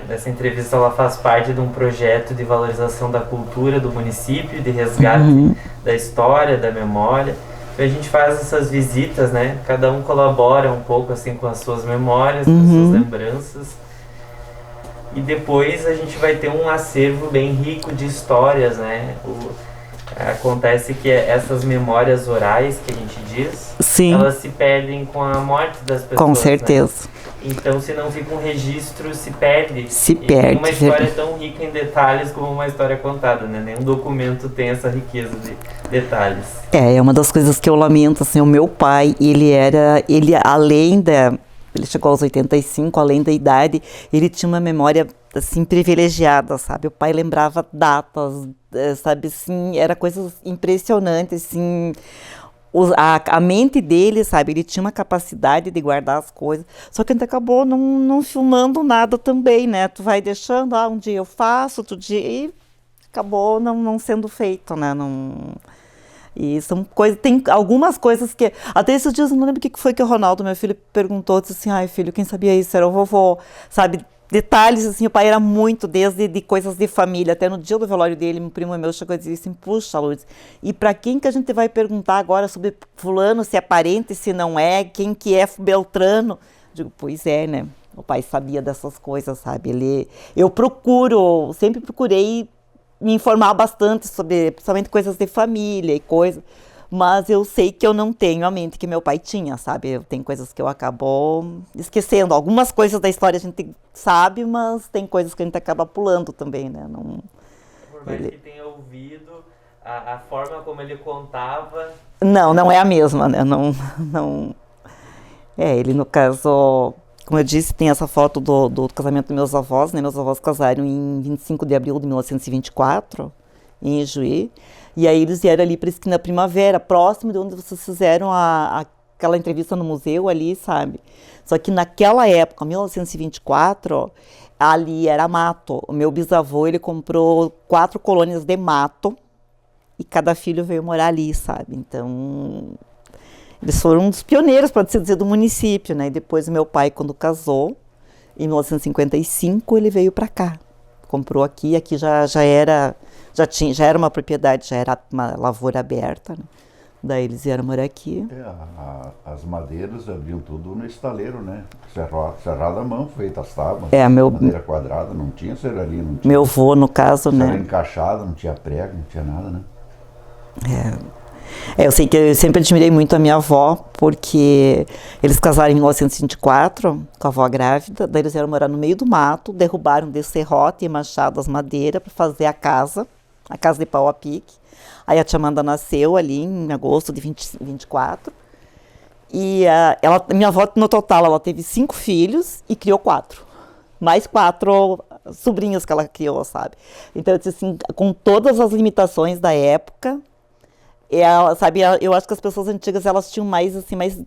Essa entrevista ela faz parte de um projeto de valorização da cultura do município, de resgate da história, da memória. A gente faz essas visitas, né? Cada um colabora um pouco assim com as suas memórias, com as suas lembranças. E depois a gente vai ter um acervo bem rico de histórias, né? Acontece que essas memórias orais que a gente diz, Sim. Elas se perdem com a morte das pessoas. Com certeza. Né? Então, se não fica um registro, se perde. Se perde. Uma história tão rica em detalhes como uma história contada, né? Nenhum documento tem essa riqueza de detalhes. É uma das coisas que eu lamento, assim, o meu pai, ele chegou aos 85, além da idade, ele tinha uma memória, assim, privilegiada, sabe? O pai lembrava datas, sabe, assim, era coisas impressionantes, assim... A mente dele, sabe, ele tinha uma capacidade de guardar as coisas, só que a gente acabou não filmando nada também, né? Tu vai deixando, um dia eu faço, outro dia, e acabou não sendo feito, né? E são coisas, tem algumas coisas que, até esses dias, não lembro o que foi que o Ronaldo, meu filho, perguntou, disse assim, ai filho, quem sabia isso era o vovô, sabe? Detalhes, assim, o pai era muito, desde de coisas de família, até no dia do velório dele, um primo meu chegou a dizer assim, puxa, Lourdes, e para quem que a gente vai perguntar agora sobre fulano, se é parente, se não é, quem que é Beltrano? Digo, pois é, né, o pai sabia dessas coisas, sabe, sempre procurei me informar bastante sobre, principalmente coisas de família e coisas, mas eu sei que eu não tenho a mente que meu pai tinha, sabe? Tem coisas que eu acabo esquecendo. Algumas coisas da história a gente sabe, mas tem coisas que a gente acaba pulando também, né? Por mais que tenha ouvido, a forma como ele contava... Não é a mesma, né? Ele, no caso, como eu disse, tem essa foto do casamento dos meus avós, né? Meus avós casaram em 25 de abril de 1924, em Ijuí. E aí eles vieram ali para Esquina Primavera, próximo de onde vocês fizeram aquela entrevista no museu ali, sabe? Só que naquela época, 1924, ali era mato. O meu bisavô, ele comprou 4 colônias de mato e cada filho veio morar ali, sabe? Então, eles foram um dos pioneiros, pode se dizer, do município, né? E depois o meu pai, quando casou, em 1955, ele veio para cá. Comprou aqui já era uma propriedade, já era uma lavoura aberta, né? Daí eles vieram morar aqui. As madeiras abriam tudo no estaleiro, né? Serrada à mão, feita as tábuas, madeira quadrada, não tinha serraria, não tinha. Meu avô, no caso, né? Era encaixada, não tinha prego, não tinha nada, né? Eu sei que eu sempre admirei muito a minha avó, porque eles casaram em 1924, com a avó grávida, daí eles vieram morar no meio do mato, derrubaram de serrote e machado as madeiras para fazer a casa de pau a pique. Aí a tia Amanda nasceu ali em agosto de 24, e minha avó, no total, ela teve 5 filhos e criou 4, mais 4 sobrinhos que ela criou, sabe? Então, eu disse assim, com todas as limitações da época, sabe, eu acho que as pessoas antigas, elas tinham mais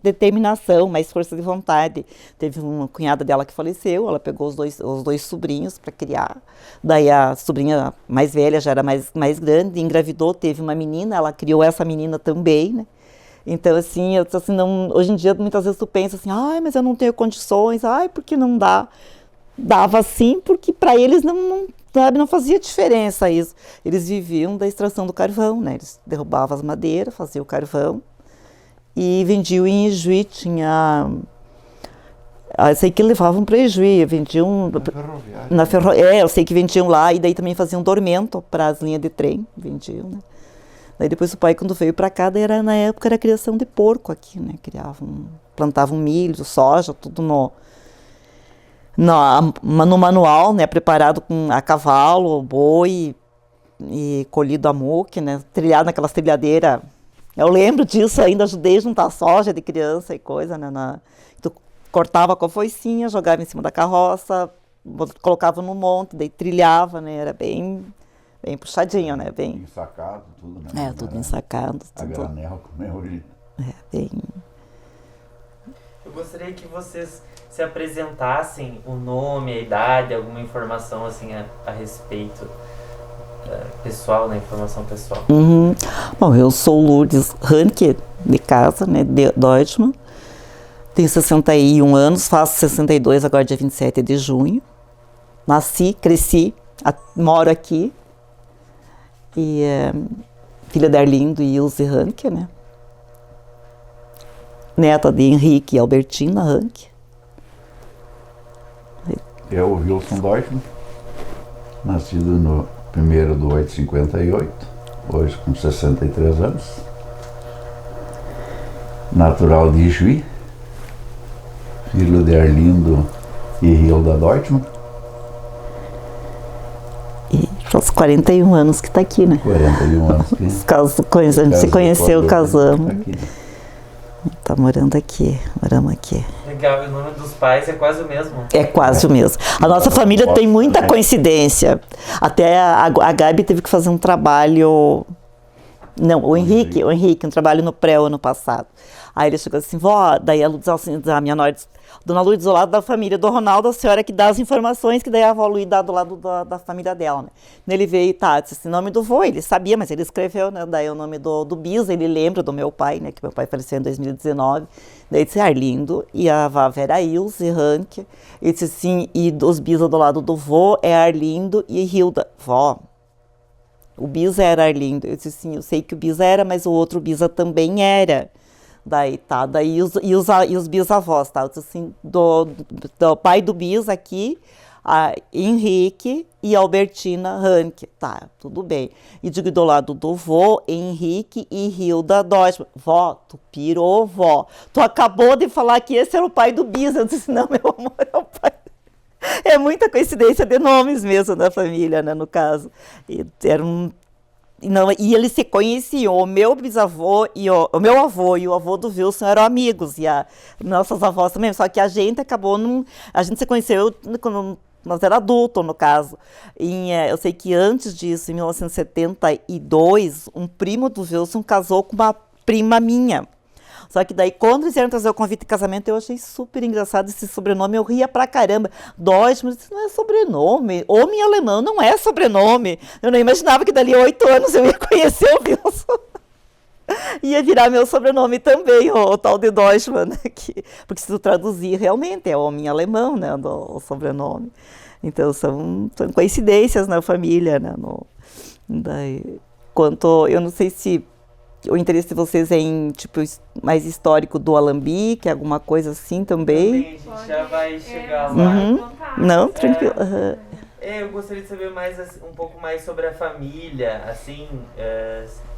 determinação, mais força de vontade. Teve uma cunhada dela que faleceu, ela pegou os dois sobrinhos para criar. Daí a sobrinha mais velha já era mais grande, engravidou, teve uma menina, ela criou essa menina também, né? Então, assim, hoje em dia, muitas vezes tu pensa assim, mas eu não tenho condições, porque não dá. Dava sim, porque para eles não fazia diferença isso. Eles viviam da extração do carvão, né? Eles derrubavam as madeiras, faziam o carvão e vendiam em Ijuí. Eu sei que levavam para Ijuí, vendiam na ferroviária. Eu sei que vendiam lá e daí também faziam dormento para as linhas de trem, vendiam, né? Daí depois o pai, quando veio para cá, na época era criação de porco aqui, né? Plantavam milho, soja, tudo no manual, né, preparado a cavalo, boi e colhido a muque, né, trilhado naquelas trilhadeiras. Eu lembro disso ainda, ajudei a juntar soja de criança e coisa, né, tu cortava com a foicinha, jogava em cima da carroça, colocava no monte, daí trilhava, né, era bem bem puxadinho, né? Bem ensacado, tudo, né? Tudo ensacado. A granel, como é hoje. Bem... Eu gostaria que vocês se apresentassem o nome, a idade, alguma informação assim a respeito pessoal, né? Informação pessoal. Bom, eu sou Lourdes Ranke, de casa, né? De Deutschmann. Tenho 61 anos, faço 62 agora dia 27 de junho. Nasci, cresci, moro aqui. E filha de Arlindo e Ilse Ranke, né? Neta de Henrique e Albertina Ranke. Eu, Wilson Deutschmann, nascido no 1º/8/58, hoje com 63 anos. Natural de Juí, filho de Arlindo e Hilda Deutschmann. E faz 41 anos que está aqui, né? 41 anos que a gente se conheceu, casamos. Aqui. Tá morando aqui, moramos aqui. Legal, e o nome dos pais é quase o mesmo? É quase o mesmo. A nossa família tem muita coincidência. Até a Gabi teve que fazer um trabalho... Não, o Henrique, um trabalho no pré ano passado. Aí ele chegou assim, vó, daí a Lourdes, assim, a minha nora, Dona Lourdes, do lado da família do Ronaldo, a senhora que dá as informações, que daí a avó Luí dá do lado da família dela, né? Ele veio, disse assim, nome do vô, ele sabia, mas ele escreveu, né? Daí o nome do Bisa, ele lembra do meu pai, né? Que meu pai faleceu em 2019. Daí disse Arlindo, e a avó era Ilse Ranke. Ele disse assim, e os Bisa do lado do vô é Arlindo e Hilda. Vó, o Bisa era Arlindo. Eu disse assim, eu sei que o Bisa era, mas o outro Bisa também era. Daí os bisavós, Eu disse assim, do pai do Bisa aqui, a Henrique e Albertina Ranke. Tudo bem. E digo do lado do vô, Henrique e Hilda Deutschmann. Vó, tu pirou, vó. Tu acabou de falar que esse era o pai do Bisa. Eu disse, não, meu amor, é o pai. É muita coincidência de nomes mesmo da família, né, no caso. E era e eles se conheciam, o meu bisavô e o meu avô e o avô do Wilson eram amigos, e nossas avós também, só que a gente acabou, a gente se conheceu quando nós era adulto, no caso. Eu sei que antes disso, em 1972, um primo do Wilson casou com uma prima minha. Só que daí, quando eles vieram trazer o convite de casamento, eu achei super engraçado esse sobrenome, eu ria pra caramba. Deutschmann, isso não é sobrenome. Homem alemão não é sobrenome. Eu não imaginava que dali a 8 anos eu ia conhecer o Wilson. Ia virar meu sobrenome também, o tal de Deutschmann, né? Porque se tu traduzir, realmente é homem alemão, né? O sobrenome. Então, são coincidências na família, né? Eu não sei se o interesse de vocês é em, mais histórico do Alambique, alguma coisa assim também? Também, a gente já vai chegar lá. Não, tranquilo. Eu gostaria de saber um pouco mais sobre a família, assim,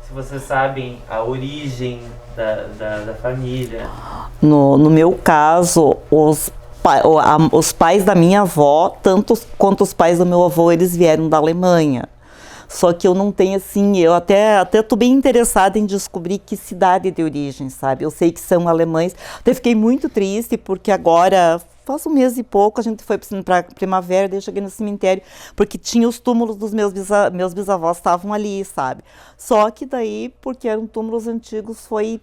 se vocês sabem a origem da família. No meu caso, os pais da minha avó, tanto quanto os pais do meu avô, eles vieram da Alemanha. Só que eu não tenho, assim, eu até estou bem interessada em descobrir que cidade de origem, sabe? Eu sei que são alemães. Até fiquei muito triste, porque agora, faz um mês e pouco, a gente foi para Primavera, daí eu cheguei no cemitério, porque tinha os túmulos dos meus bisavós, estavam ali, sabe? Só que daí, porque eram túmulos antigos, foi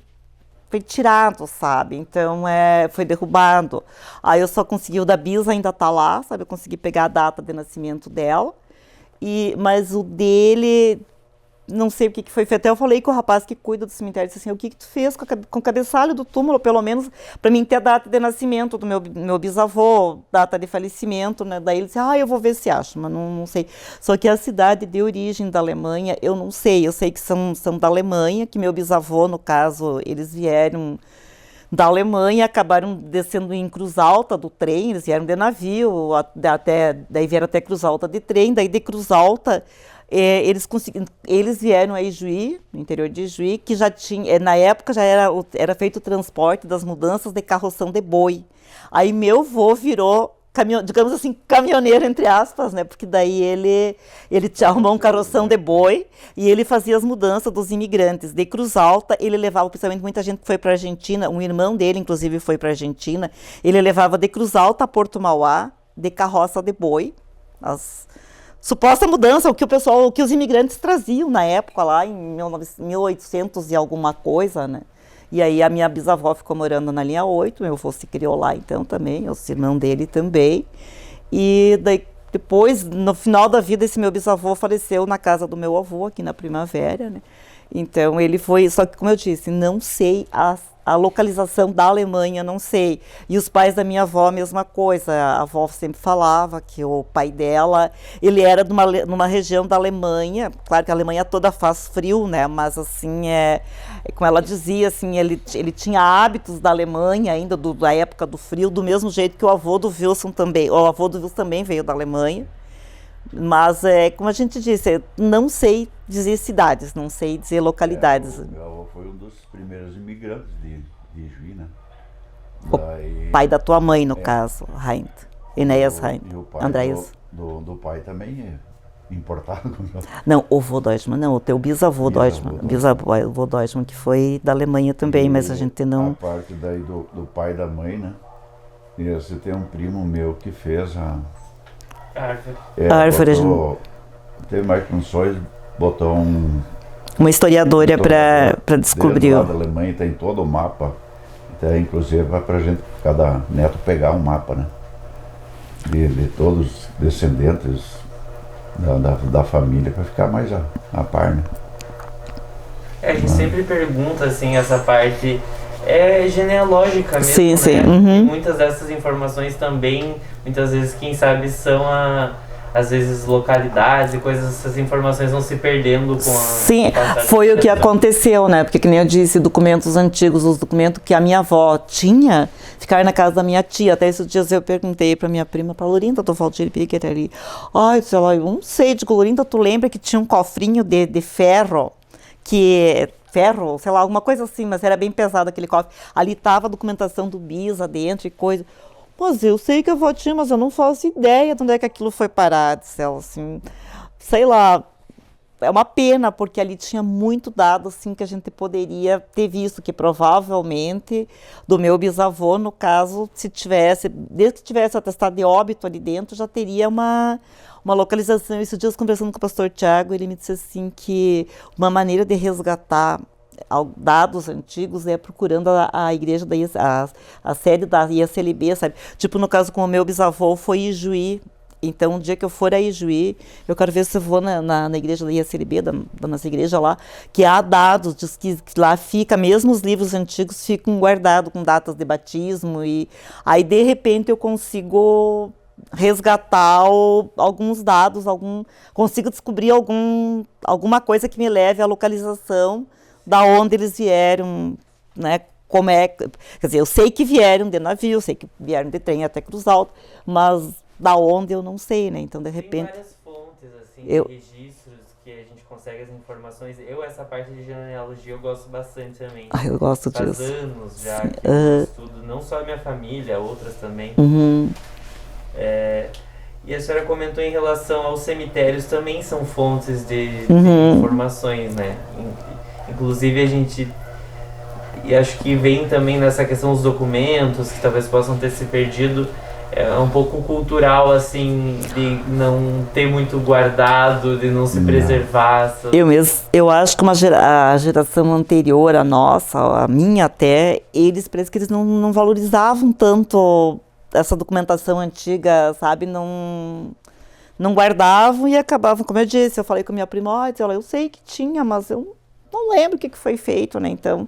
tirado, sabe? Então, foi derrubado. Aí eu só consegui, o da Bisa ainda tá lá, sabe? Eu consegui pegar a data de nascimento dela. Mas o dele, não sei o que foi feito. Até eu falei com o rapaz que cuida do cemitério, disse assim, o que tu fez com o cabeçalho do túmulo, pelo menos para mim ter a data de nascimento do meu bisavô, data de falecimento, né? Daí ele disse, eu vou ver se acho, mas não sei. Só que a cidade de origem da Alemanha, eu não sei. Eu sei que são da Alemanha, que meu bisavô, no caso, eles vieram da Alemanha, acabaram descendo em Cruz Alta do trem, eles vieram de navio, daí vieram até Cruz Alta de trem, daí de Cruz Alta eles vieram a Ijuí, no interior de Ijuí, que já tinha, na época já era feito o transporte das mudanças de carroção de boi. Aí meu avô virou, digamos assim, caminhoneiro, entre aspas, né? Porque daí ele arrumou um carroção de boi e ele fazia as mudanças dos imigrantes. De Cruz Alta, ele levava, principalmente muita gente que foi para a Argentina, um irmão dele, inclusive, foi para a Argentina, ele levava de Cruz Alta a Porto Mauá, de carroça de boi, suposta mudança, o que os imigrantes traziam na época, lá em 1800 e alguma coisa, né? E aí a minha bisavó ficou morando na linha 8, meu avô se criou lá então também, os irmãos dele também. E daí, depois, no final da vida, esse meu bisavô faleceu na casa do meu avô, aqui na Primavera, né? Então ele foi, só que como eu disse, não sei a localização da Alemanha, não sei. E os pais da minha avó, a mesma coisa. A avó sempre falava que o pai dela, ele era numa região da Alemanha. Claro que a Alemanha toda faz frio, né? Mas assim, como ela dizia, assim, ele tinha hábitos da Alemanha ainda, da época do frio, do mesmo jeito que o avô do Wilson também. O avô do Wilson também veio da Alemanha. Mas, como a gente disse, não sei dizer cidades, não sei dizer localidades. Meu avô foi um dos primeiros imigrantes de Juí, né? O pai da tua mãe, no caso, Reint, Enéas Reint, e o pai Andréas. Do pai também é importado. Não, o vô Deutschmann, não, o teu bisavô Deutschmann, bisavô Deutschmann, que foi da Alemanha também, mas a gente não... A parte daí do pai e da mãe, né? E você tem um primo meu que fez Árvore. Teve mais funções, botou uma historiadora para descobrir. Lá da Alemanha tem todo o mapa, até inclusive para gente, cada neto pegar um mapa, né? De todos os descendentes da família, para ficar mais a par, né? A gente sempre pergunta, assim, essa parte genealógica mesmo, sim, né? Sim. E muitas dessas informações também, muitas vezes, quem sabe, são às vezes localidades e coisas, essas informações vão se perdendo com a... Sim, foi o que aconteceu, né? Porque, que nem eu disse, documentos antigos, os documentos que a minha avó tinha, ficaram na casa da minha tia. Até esses dias eu perguntei pra minha prima, pra Lorinda do Valdir Piquet ali. Ai, sei lá, eu não sei, digo, Lorinda, tu lembra que tinha um cofrinho de ferro, ferro, sei lá, alguma coisa assim, mas era bem pesado aquele cofre. Ali tava a documentação do Bisa dentro e coisa. Mas eu sei que a avó tinha, mas eu não faço ideia de onde é que aquilo foi parar, disse ela, assim, sei lá, é uma pena, porque ali tinha muito dado, assim, que a gente poderia ter visto, que provavelmente do meu bisavô, no caso, desde que tivesse atestado de óbito ali dentro, já teria uma localização. Esses dias, conversando com o pastor Tiago, ele me disse assim, que uma maneira de resgatar dados antigos procurando a igreja, a sede da ISLB, sabe? Tipo, no caso com o meu bisavô foi Ijuí. Então, um dia que eu for a Ijuí, eu quero ver se eu vou na igreja da ISLB, da nossa igreja lá, que há dados, diz que lá fica, mesmo os livros antigos ficam guardados com datas de batismo, e aí, de repente, eu consigo resgatar alguns dados, consigo descobrir alguma coisa que me leve à localização da onde eles vieram, né? Quer dizer, eu sei que vieram de navio, sei que vieram de trem até Cruz Alta, mas da onde eu não sei, né? Então, de repente... Tem várias fontes, assim, de registros que a gente consegue as informações. Essa parte de genealogia eu gosto bastante também. Eu gosto disso. Faz anos já que eu estudo, não só a minha família, outras também. E a senhora comentou em relação aos cemitérios, também são fontes de informações, né? Inclusive a gente, e acho que vem também nessa questão dos documentos, que talvez possam ter se perdido, um pouco cultural, assim, de não ter muito guardado, de não se preservar. Eu acho que a geração anterior, a nossa, a minha até, parece que eles não valorizavam tanto essa documentação antiga, sabe, não guardavam e acabavam, como eu disse, eu falei com a minha prima, eu sei que tinha, mas eu não lembro o que foi feito, né? Então,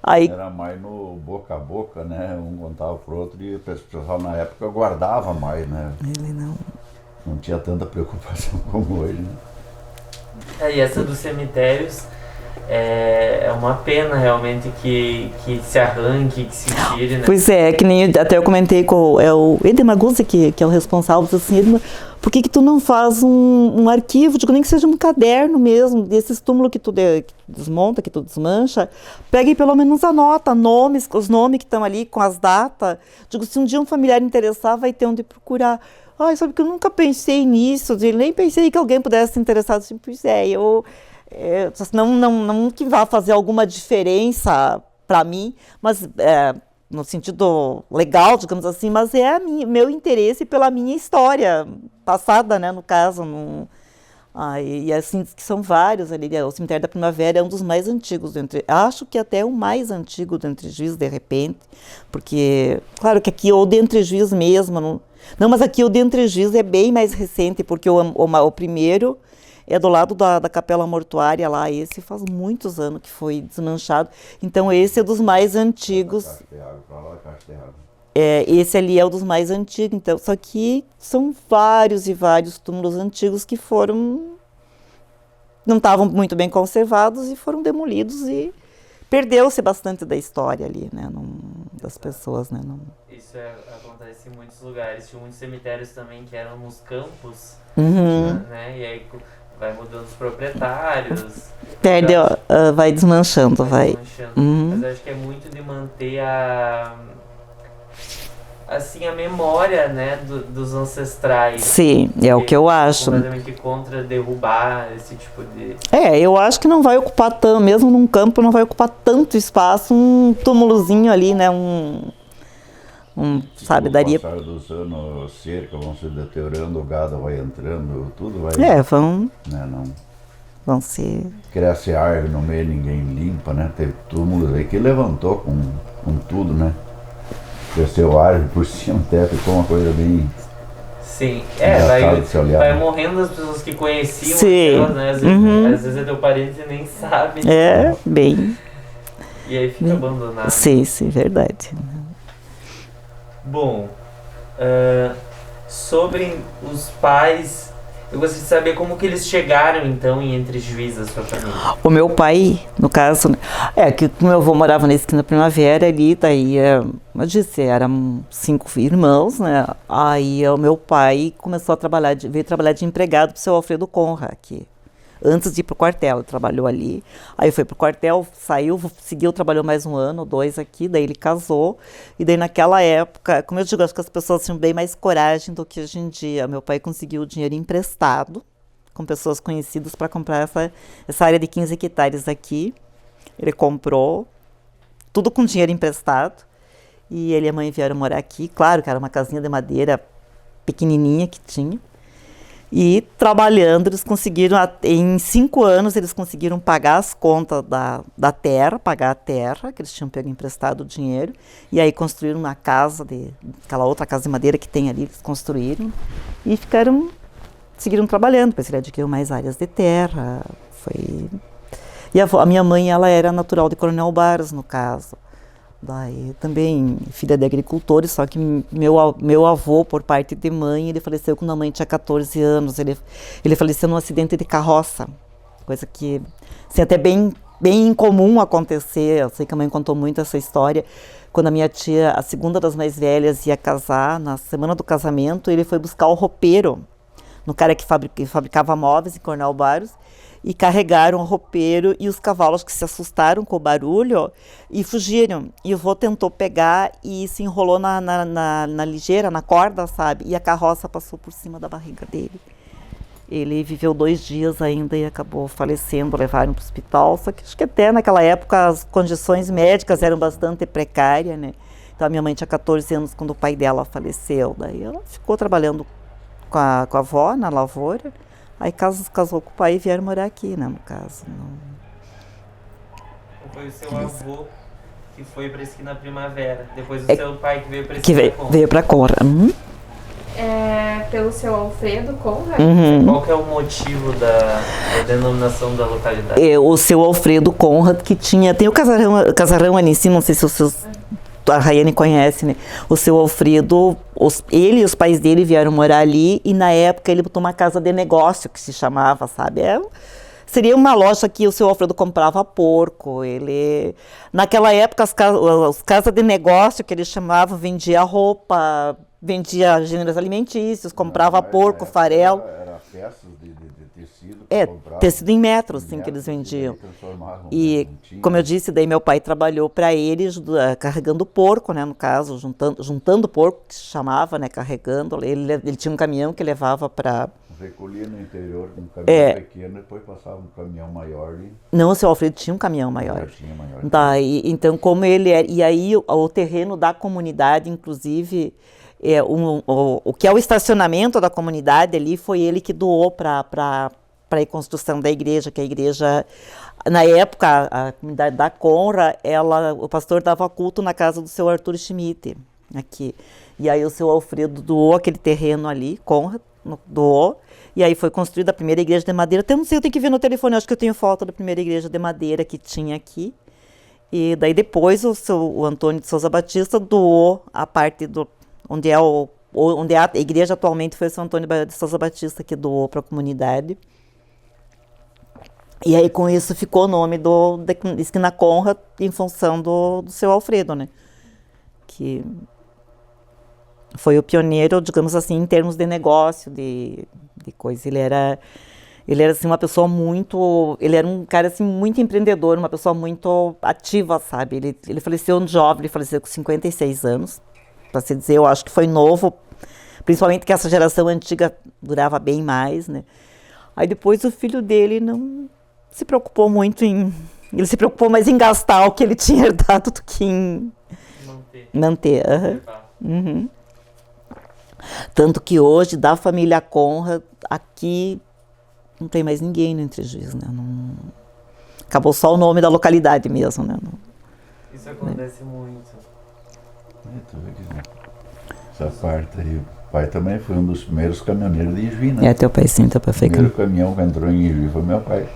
aí... Era mais no boca a boca, né? Um contava pro outro e o pessoal na época guardava mais, né? Ele não tinha tanta preocupação como hoje, né? E essa dos cemitérios é uma pena realmente que se arranque, que se tire, né? Pois que nem até eu comentei com o Edmar Guzzi, que é o responsável, assim, Edmar, por que tu não faz um arquivo, nem que seja um caderno mesmo, desses túmulos que tu desmonta, que tu desmancha, pega e pelo menos anota os nomes que estão ali com as datas. Se um dia um familiar interessar, vai ter onde procurar. Sabe que eu nunca pensei nisso, nem pensei que alguém pudesse se interessar. Assim, pois não que vá fazer alguma diferença para mim, mas no sentido legal, digamos assim, mas é meu interesse pela minha história passada, né, no caso. E assim, que são vários ali. O Cemitério da Primavera é um dos mais antigos acho que até o mais antigo do Entre Juízes, de repente, porque, claro que aqui o de Entre Juízes mesmo, não, mas aqui o de Entre Juízes é bem mais recente, porque o primeiro é do lado da capela mortuária lá, esse faz muitos anos que foi desmanchado, então esse é dos mais antigos. Esse ali é o dos mais antigos, então, só que são vários e vários túmulos antigos que não estavam muito bem conservados e foram demolidos e perdeu-se bastante da história ali, né, das pessoas, né. Isso acontece em muitos lugares, tinha muitos cemitérios também que eram nos campos, né, e aí vai mudando os proprietários. Perdeu, vai desmanchando, vai. Mas eu acho que é muito de manter a memória, né, dos ancestrais. Sim, é o que eu acho. Completamente contra derrubar esse tipo de... Eu acho que não vai ocupar tanto, mesmo num campo, não vai ocupar tanto espaço, um túmulozinho ali, né, sabe, daria... Com o passar dos anos, cerca vão se deteriorando, o gado vai entrando, tudo vai... vão... Né, não... Vão ser... Cresce árvore no meio, ninguém limpa, né, teve túmulos aí que levantou com tudo, né. Cresceu árvore por cima, até ficou uma coisa bem... Sim, vai morrendo as pessoas que conheciam aquelas, né? Às vezes é teu parente e nem sabe. Bem... E aí fica abandonado. Sim, verdade. Bom, sobre os pais, eu gostaria de saber como que eles chegaram, então, em Entre Juízes, a sua família. O meu pai, no caso, que o meu avô morava na esquina da Primavera ali, daí, eu disse, eram 5 irmãos, né, aí o meu pai começou a veio trabalhar de empregado pro seu Alfredo Conra, aqui. Antes de ir pro quartel, ele trabalhou ali, aí foi pro quartel, saiu, seguiu, trabalhou mais 1 ano, 2 aqui, daí ele casou, e daí naquela época, como eu digo, acho que as pessoas tinham bem mais coragem do que hoje em dia. Meu pai conseguiu dinheiro emprestado, com pessoas conhecidas, para comprar essa área de 15 hectares aqui. Ele comprou, tudo com dinheiro emprestado, e ele e a mãe vieram morar aqui, claro que era uma casinha de madeira pequenininha que tinha. E trabalhando, eles conseguiram, em 5 anos, eles conseguiram pagar as contas da terra, pagar a terra, que eles tinham pego emprestado o dinheiro, e aí construíram uma casa, aquela outra casa de madeira que tem ali, eles construíram, e seguiram trabalhando, depois ele adquiriu mais áreas de terra, E a minha mãe, ela era natural de Coronel Barros, no caso. Daí, também filha de agricultores, só que meu avô, por parte de mãe, ele faleceu quando a mãe tinha 14 anos. Ele faleceu num acidente de carroça, coisa que assim, até bem incomum acontecer. Eu sei que a mãe contou muito essa história. Quando a minha tia, a segunda das mais velhas, ia casar, na semana do casamento, ele foi buscar o roupeiro, no cara que fabricava móveis em Coronel Barros, e carregaram o roupeiro e os cavalos, que se assustaram com o barulho e fugiram. E o vô tentou pegar e se enrolou na ligeira, na corda, sabe? E a carroça passou por cima da barriga dele. Ele viveu 2 dias ainda e acabou falecendo, levaram para o hospital. Só que acho que até naquela época as condições médicas eram bastante precárias, né? Então a minha mãe tinha 14 anos quando o pai dela faleceu. Daí ela ficou trabalhando com a avó na lavoura. Aí casou com o pai e vieram morar aqui, né, no caso. Foi o seu avô que foi para a esquina Primavera, depois o seu pai que veio para a esquina Conra. Veio para Conra. Pelo seu Alfredo Conra? Qual que é o motivo da denominação da localidade? O seu Alfredo Conra, que tem o casarão ali em cima, não sei se os seus... A Rayane conhece, né? O seu Alfredo, ele e os pais dele vieram morar ali, e na época ele botou uma casa de negócio, que se chamava, sabe? Seria uma loja que o seu Alfredo comprava porco. Naquela época, as casas de negócio, que ele chamava, vendia roupa, vendia gêneros alimentícios, comprava porco, farelo. Era peças de tecido. Tecido em metros, assim, que eles vendiam. E, como eu disse, daí meu pai trabalhou para eles, carregando porco, né, no caso, juntando porco, que se chamava, né, carregando. Ele tinha um caminhão que levava para recolhia no interior um caminhão pequeno, depois passava um caminhão maior e Não, o seu Alfredo tinha um caminhão maior. já tinha maior. Tá, então, como ele era. E aí, o terreno da comunidade, inclusive, o que é o estacionamento da comunidade ali, foi ele que doou para a reconstrução da igreja, que a igreja. Na época, a comunidade da Conra, o pastor dava culto na casa do seu Arthur Schmidt, aqui. E aí o seu Alfredo doou aquele terreno ali, Conra, doou, e aí foi construída a primeira igreja de madeira. Até não sei, eu tenho que ver no telefone, acho que eu tenho foto da primeira igreja de madeira que tinha aqui. E daí depois o Antônio de Souza Batista doou a parte onde é a igreja atualmente, foi o São Antônio de Souza Batista que doou para a comunidade. E aí com isso ficou o nome da Esquina Conra em função do seu Alfredo, né? Que foi o pioneiro, digamos assim, em termos de negócio, de coisa. Ele era assim, uma pessoa muito... Ele era um cara assim, muito empreendedor, uma pessoa muito ativa, sabe? Ele faleceu jovem, ele faleceu com 56 anos. Para se dizer, eu acho que foi novo, principalmente que essa geração antiga durava bem mais, né? Aí depois o filho dele não se preocupou muito ele se preocupou mais em gastar o que ele tinha herdado do que em manter. Uhum. Tanto que hoje, da família Conra, aqui não tem mais ninguém no Entre Juízes, né? Acabou só o nome da localidade mesmo, né? Isso acontece muito. Essa parte aí. O pai também foi um dos primeiros caminhoneiros de Ijuí, né? Teu pai sim, teu pai foi. O primeiro caminhão que entrou em Ijuí foi meu pai.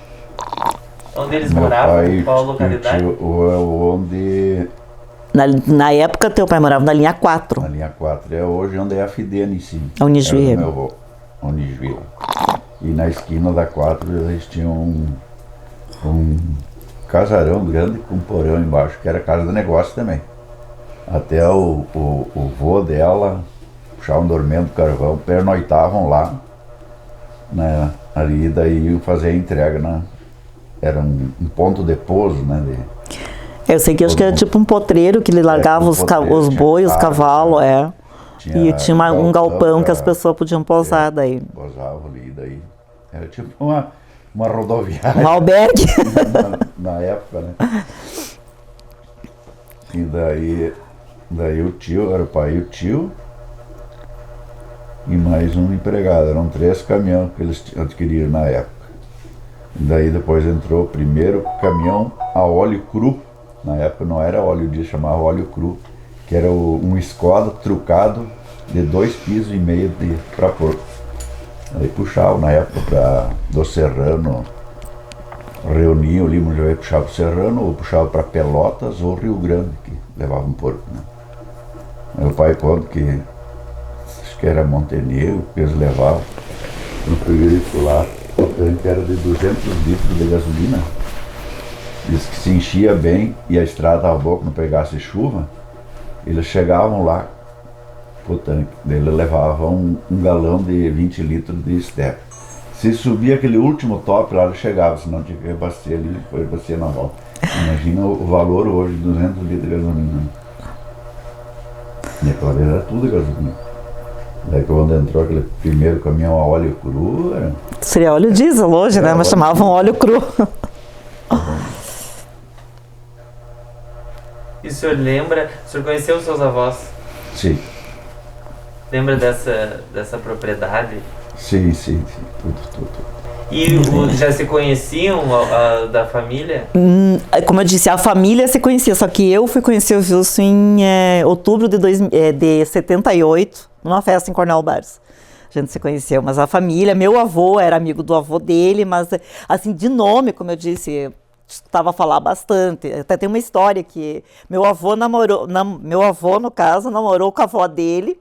Onde eles moravam? Qual localidade? Onde... Na época, teu pai morava na linha 4. Na linha 4. É hoje onde é a Fidene em cima. A Unijuí. Era do meu avô, Unijuí. E na esquina da 4 eles tinham um casarão grande com um porão embaixo, que era casa de negócio também. Até o vô dela puxavam dormendo do carvão, pernoitavam lá, né, ali, daí iam fazer a entrega, era um ponto de pouso, né? Eu sei que acho que era tipo um potreiro que ele largava os bois, os cavalos, e tinha um galpão que as pessoas podiam pousar daí. Pousavam ali, daí era tipo uma rodoviária. Um albergue. na época, né? E daí o tio, era o pai e o tio, e mais um empregado. Eram 3 caminhões que eles adquiriram na época. E daí depois entrou o primeiro caminhão a óleo cru. Na época não era óleo diesel, chamava óleo cru, que era um Skoda trucado de 2,5 pisos para pôr. Aí puxava, na época do Serrano, reuniam ali, já puxava o Serrano, ou puxava para Pelotas ou Rio Grande, que levavam porco, né? Meu pai conta que, acho que era Montenegro, que eles levavam no frigorífico lá, o tanque era de 200 litros de gasolina. Diz que se enchia bem e a estrada estava boa, não pegasse chuva, eles chegavam lá pro tanque, ele levava um galão de 20 litros de estepe. Se subia aquele último top lá, ele chegava, senão tinha que rebastecer ali, depois rebastecer na volta. Imagina o valor hoje de 200 litros de gasolina. E aquela vez era tudo gasolina. Daí quando entrou aquele primeiro caminhão a óleo cru, seria óleo diesel hoje, né? Mas chamavam óleo cru. E o senhor lembra, o senhor conheceu os seus avós? Sim. Lembra dessa propriedade? Sim, tudo. E já se conheciam da família? Como eu disse, a família se conhecia, só que eu fui conhecer o Wilson em outubro de 78, numa festa em Cornel Barros. A gente se conheceu, mas a família, meu avô era amigo do avô dele, mas assim, de nome, como eu disse, escutava falar bastante. Até tem uma história que meu avô, no caso, namorou com a avó dele,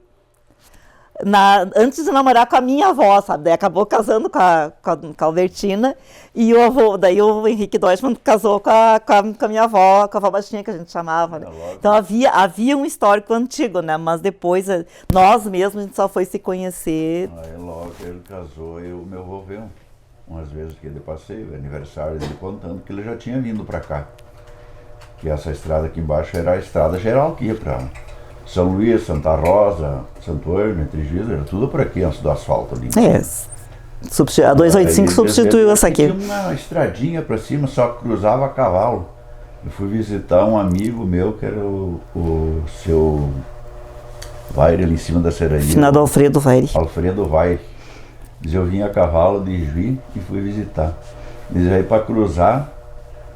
antes de namorar com a minha avó, sabe? Daí acabou casando com a Albertina, e daí o Henrique Deutschmann casou com a minha avó, com a avó baixinha, que a gente chamava, né? Então havia um histórico antigo, né? Mas depois, nós mesmos, a gente só foi se conhecer. Aí logo que ele casou, o meu avô veio umas vezes que ele passeio, aniversário dele, contando que ele já tinha vindo para cá. Que essa estrada aqui embaixo era a estrada geral que ia para São Luís, Santa Rosa, Santo Ângelo, Entre Juízes, era tudo por aqui, antes do asfalto ali. A 285 substituiu essa aqui. Tinha uma estradinha para cima, só cruzava a cavalo. Eu fui visitar um amigo meu que era o seu Vaire ali em cima da serraria. Finado Alfredo Vaire. Alfredo Vaire. Eu vim a cavalo de Juí e fui visitar. Diz aí para cruzar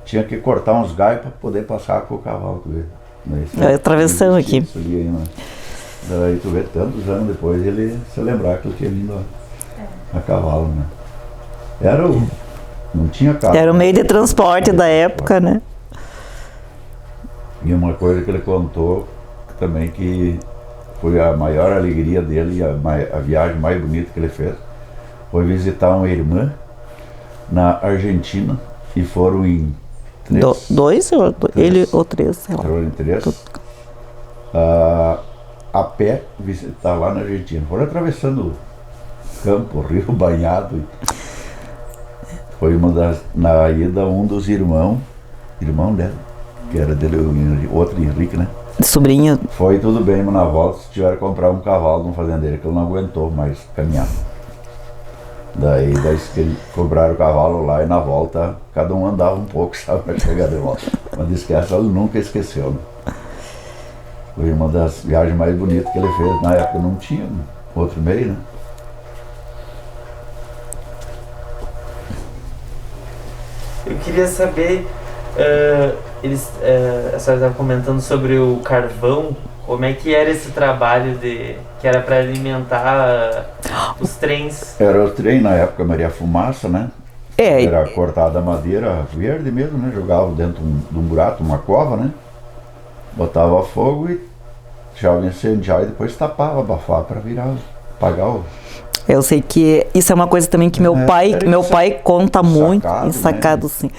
tinha que cortar uns galhos para poder passar com o cavalo, tu vê. É a travessão aqui. Ali aí, né? Daí tu vê tantos anos depois ele se lembrar que ele tinha vindo a cavalo, né? Não tinha carro. Era o meio de transporte da época, né? E uma coisa que ele contou também que foi a maior alegria dele, a viagem mais bonita que ele fez, foi visitar uma irmã na Argentina e foram em dois, ele ou três, sei lá. Foram em três. A pé visitar lá na Argentina. Foram atravessando campo, rio banhado. Foi na ida um dos irmão dela, que era dele, outro Henrique, né? Sobrinho. Foi tudo bem, mas na volta tiveram que comprar um cavalo de um fazendeiro que ele não aguentou mais caminhar. Daí que cobraram o cavalo lá e na volta cada um andava um pouco, sabe, para chegar de volta. Mas disse que essa ele nunca esqueceu, né? Foi uma das viagens mais bonitas que ele fez. Na época não tinha outro meio, né? Eu queria saber, a senhora estava comentando sobre o carvão, como é que era esse trabalho que era para alimentar os trens? Era o trem, na época Maria Fumaça, né? Era cortada a madeira verde mesmo, né? Jogava dentro de um buraco, uma cova, né? Botava fogo e deixava incendiar e depois tapava, abafava para virar, apagar o... Eu sei que isso é uma coisa também que meu pai conta muito, ensacado, né? Sim.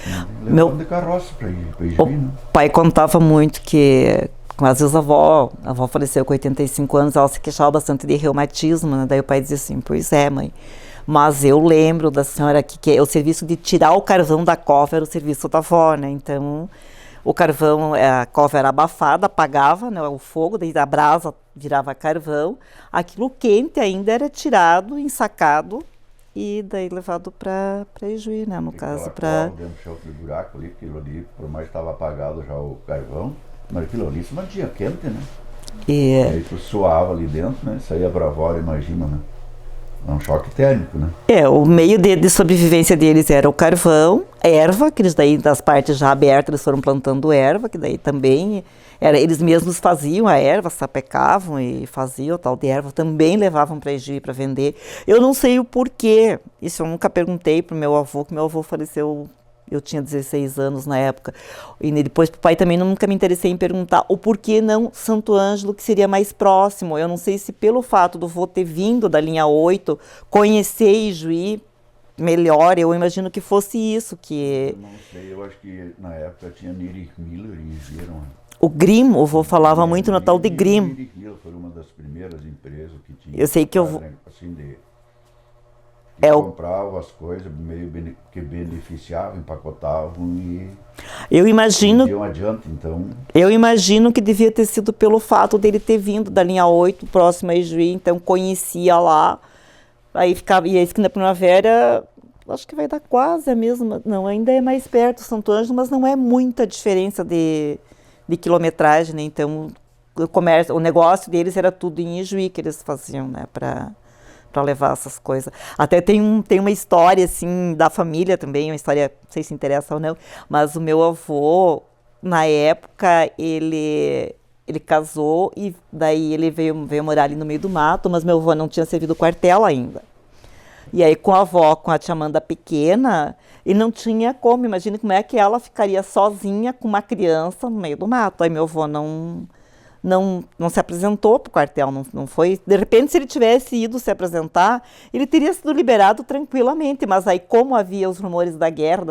Meu de carroça para ir, né? Pai contava muito que às vezes a avó faleceu com 85 anos, ela se queixava bastante de reumatismo, né? Daí o pai dizia assim, pois é, mãe, mas eu lembro da senhora que o serviço de tirar o carvão da cova era o serviço da avó, né? Então o carvão, a cova era abafada, apagava, né, o fogo, daí a brasa virava carvão, aquilo quente ainda era tirado, ensacado e daí levado para Ijuí, né, no caso para... Dentro do buraco ali, aquilo ali, por mais que estava apagado já o carvão, mas aquilo ali se mantinha quente, né? E aí tu suava ali dentro, né, saía para fora, imagina, né? É um choque térmico, né? O meio de sobrevivência deles era o carvão, erva, que eles daí das partes já abertas eles foram plantando erva, que daí também eles mesmos faziam a erva, sapecavam e faziam tal de erva, também levavam para Ijuí para vender. Eu não sei o porquê, isso eu nunca perguntei para o meu avô, que meu avô faleceu, eu tinha 16 anos na época, e depois pro pai também nunca me interessei em perguntar o porquê não Santo Ângelo, que seria mais próximo. Eu não sei se pelo fato do vô ter vindo da linha 8, conhecer Ijuí melhor, eu imagino que fosse isso. Que... Eu não sei, eu acho que na época tinha Niri Miller e viram. O Grimm, o vô falava muito no tal de Grimm. Niri Miller foi uma das primeiras empresas que tinha. Eu sei que eu... Assim, comprava as coisas meio que beneficiavam, empacotavam e eu imagino adiante, então. Eu imagino que devia ter sido pelo fato dele ter vindo da linha 8, próximo a Ijuí, então conhecia lá, aí ficava, e a esquina Primavera, acho que vai dar quase a mesma, não, ainda é mais perto do Santo Ângelo, mas não é muita diferença de quilometragem, né? Então o negócio deles era tudo em Ijuí que eles faziam, né, para levar essas coisas. Até tem uma história, assim, da família também, uma história, não sei se interessa ou não, mas o meu avô, na época, ele casou e daí ele veio morar ali no meio do mato, mas meu avô não tinha servido quartel ainda. E aí com a avó, com a tia Amanda pequena, ele não tinha como, imagina como é que ela ficaria sozinha com uma criança no meio do mato. Aí meu avô não se apresentou para o quartel, não foi. De repente, se ele tivesse ido se apresentar, ele teria sido liberado tranquilamente, mas aí como havia os rumores da guerra,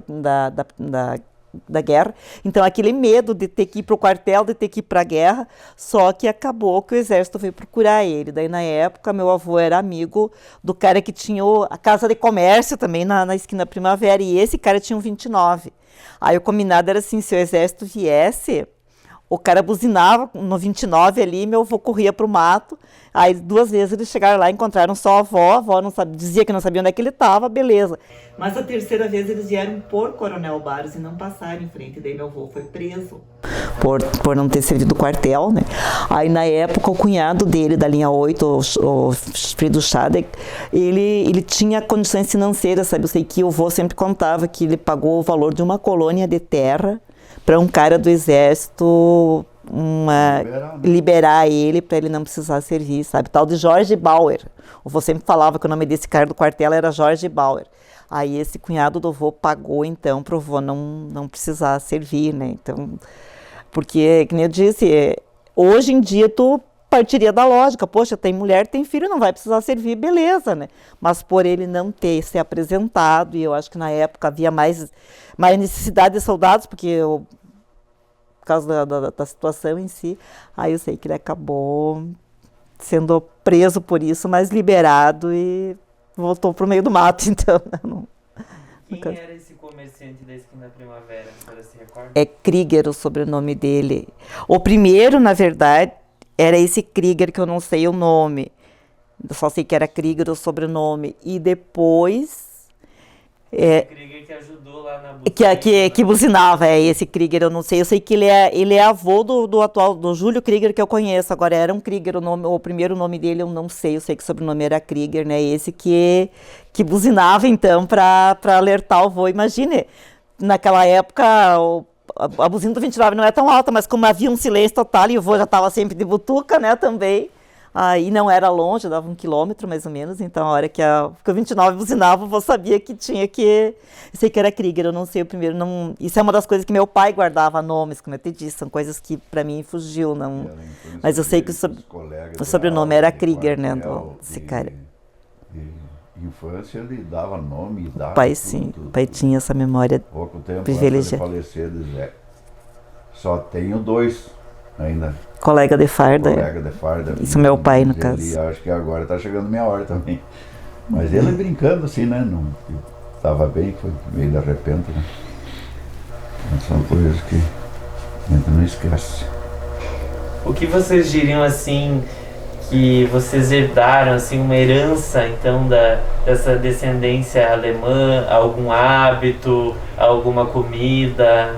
da guerra, então aquele medo de ter que ir para o quartel, de ter que ir para a guerra, só que acabou que o exército veio procurar ele. Daí na época meu avô era amigo do cara que tinha a casa de comércio também na esquina Primavera, e esse cara tinha um 29. Aí o combinado era assim, se o exército viesse, O cara buzinava no 29 ali, meu avô corria pro mato. Aí 2 vezes eles chegaram lá e encontraram só a avó não sabia, dizia que não sabia onde é que ele estava, beleza. Mas a terceira vez eles vieram por Coronel Barros e não passaram em frente, daí meu avô foi preso. Por não ter servido o quartel, né? Aí na época o cunhado dele, da linha 8, o Frido Schadek, ele tinha condições financeiras, sabe? Eu sei que o avô sempre contava que ele pagou o valor de uma colônia de terra para um cara do exército liberar ele para ele não precisar servir, sabe? Tal de Jorge Bauer. O avô sempre falava que o nome desse cara do quartel era Jorge Bauer. Aí esse cunhado do avô pagou então para o avô não precisar servir, né? Então, porque, que nem eu disse, hoje em dia tu partiria da lógica, poxa, tem mulher, tem filho, não vai precisar servir, beleza, né? Mas por ele não ter se apresentado, e eu acho que na época havia mais necessidade de soldados, porque por causa da situação em si, aí eu sei que ele acabou sendo preso por isso, mas liberado e voltou pro meio do mato, então. Quem era esse comerciante da esquina da Primavera, a senhora se recorda? É Krieger o sobrenome dele. O primeiro, na verdade, era esse Krieger que eu não sei o nome. Eu só sei que era Krieger o sobrenome. E depois... Krieger que ajudou lá na buzina. Que buzinava, esse Krieger, eu não sei. Eu sei que ele é avô do atual, do Júlio Krieger que eu conheço. Agora era um Krieger, o primeiro nome dele eu não sei. Eu sei que o sobrenome era Krieger, né? Esse que buzinava, então, para alertar o vô. Imagine, naquela época, a buzina do 29 não é tão alta, mas como havia um silêncio total e o vô já estava sempre de butuca, né, também. Aí não era longe, dava 1 quilômetro mais ou menos, então a hora que o 29 buzinava, eu vô sabia que tinha que... Eu sei que era Krieger, eu não sei o primeiro, não... Isso é uma das coisas que meu pai guardava nomes, como eu te disse, são coisas que pra mim fugiu, não... Mas eu sei que o sobrenome era Krieger, né, desse cara. De infância ele dava nome e dava. O pai sim, o pai tinha essa memória pouco tempo privilegiada. Antes de falecer, dizer, só tenho 2 ainda. Colega de farda. Colega de farda. Isso meu pai, no ele, caso. Acho que agora tá chegando minha hora também. Mas ele brincando assim, né? Não, tava bem, foi meio de repente, né? Mas são coisas que a gente não esquece. O que vocês diriam assim, que vocês herdaram, assim, uma herança então dessa descendência alemã, algum hábito, alguma comida?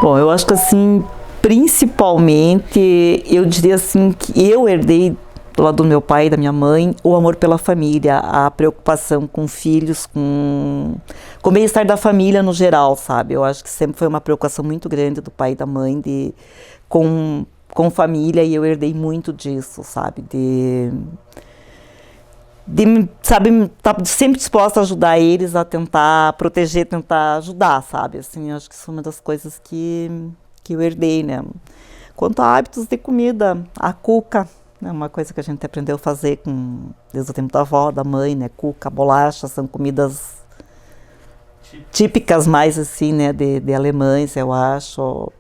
Bom, eu acho que assim, principalmente, eu diria assim que eu herdei do lado do meu pai e da minha mãe o amor pela família, a preocupação com filhos, com o bem-estar da família no geral, sabe? Eu acho que sempre foi uma preocupação muito grande do pai e da mãe com família, e eu herdei muito disso, sabe? Sabe, tá sempre disposta a ajudar eles, a tentar proteger, tentar ajudar, sabe? Assim, acho que isso é uma das coisas que eu herdei, né? Quanto a hábitos de comida, a cuca, né? Uma coisa que a gente aprendeu a fazer desde o tempo da avó, da mãe, né? Cuca, bolacha, são comidas típicas mais assim, né? De alemães, eu acho.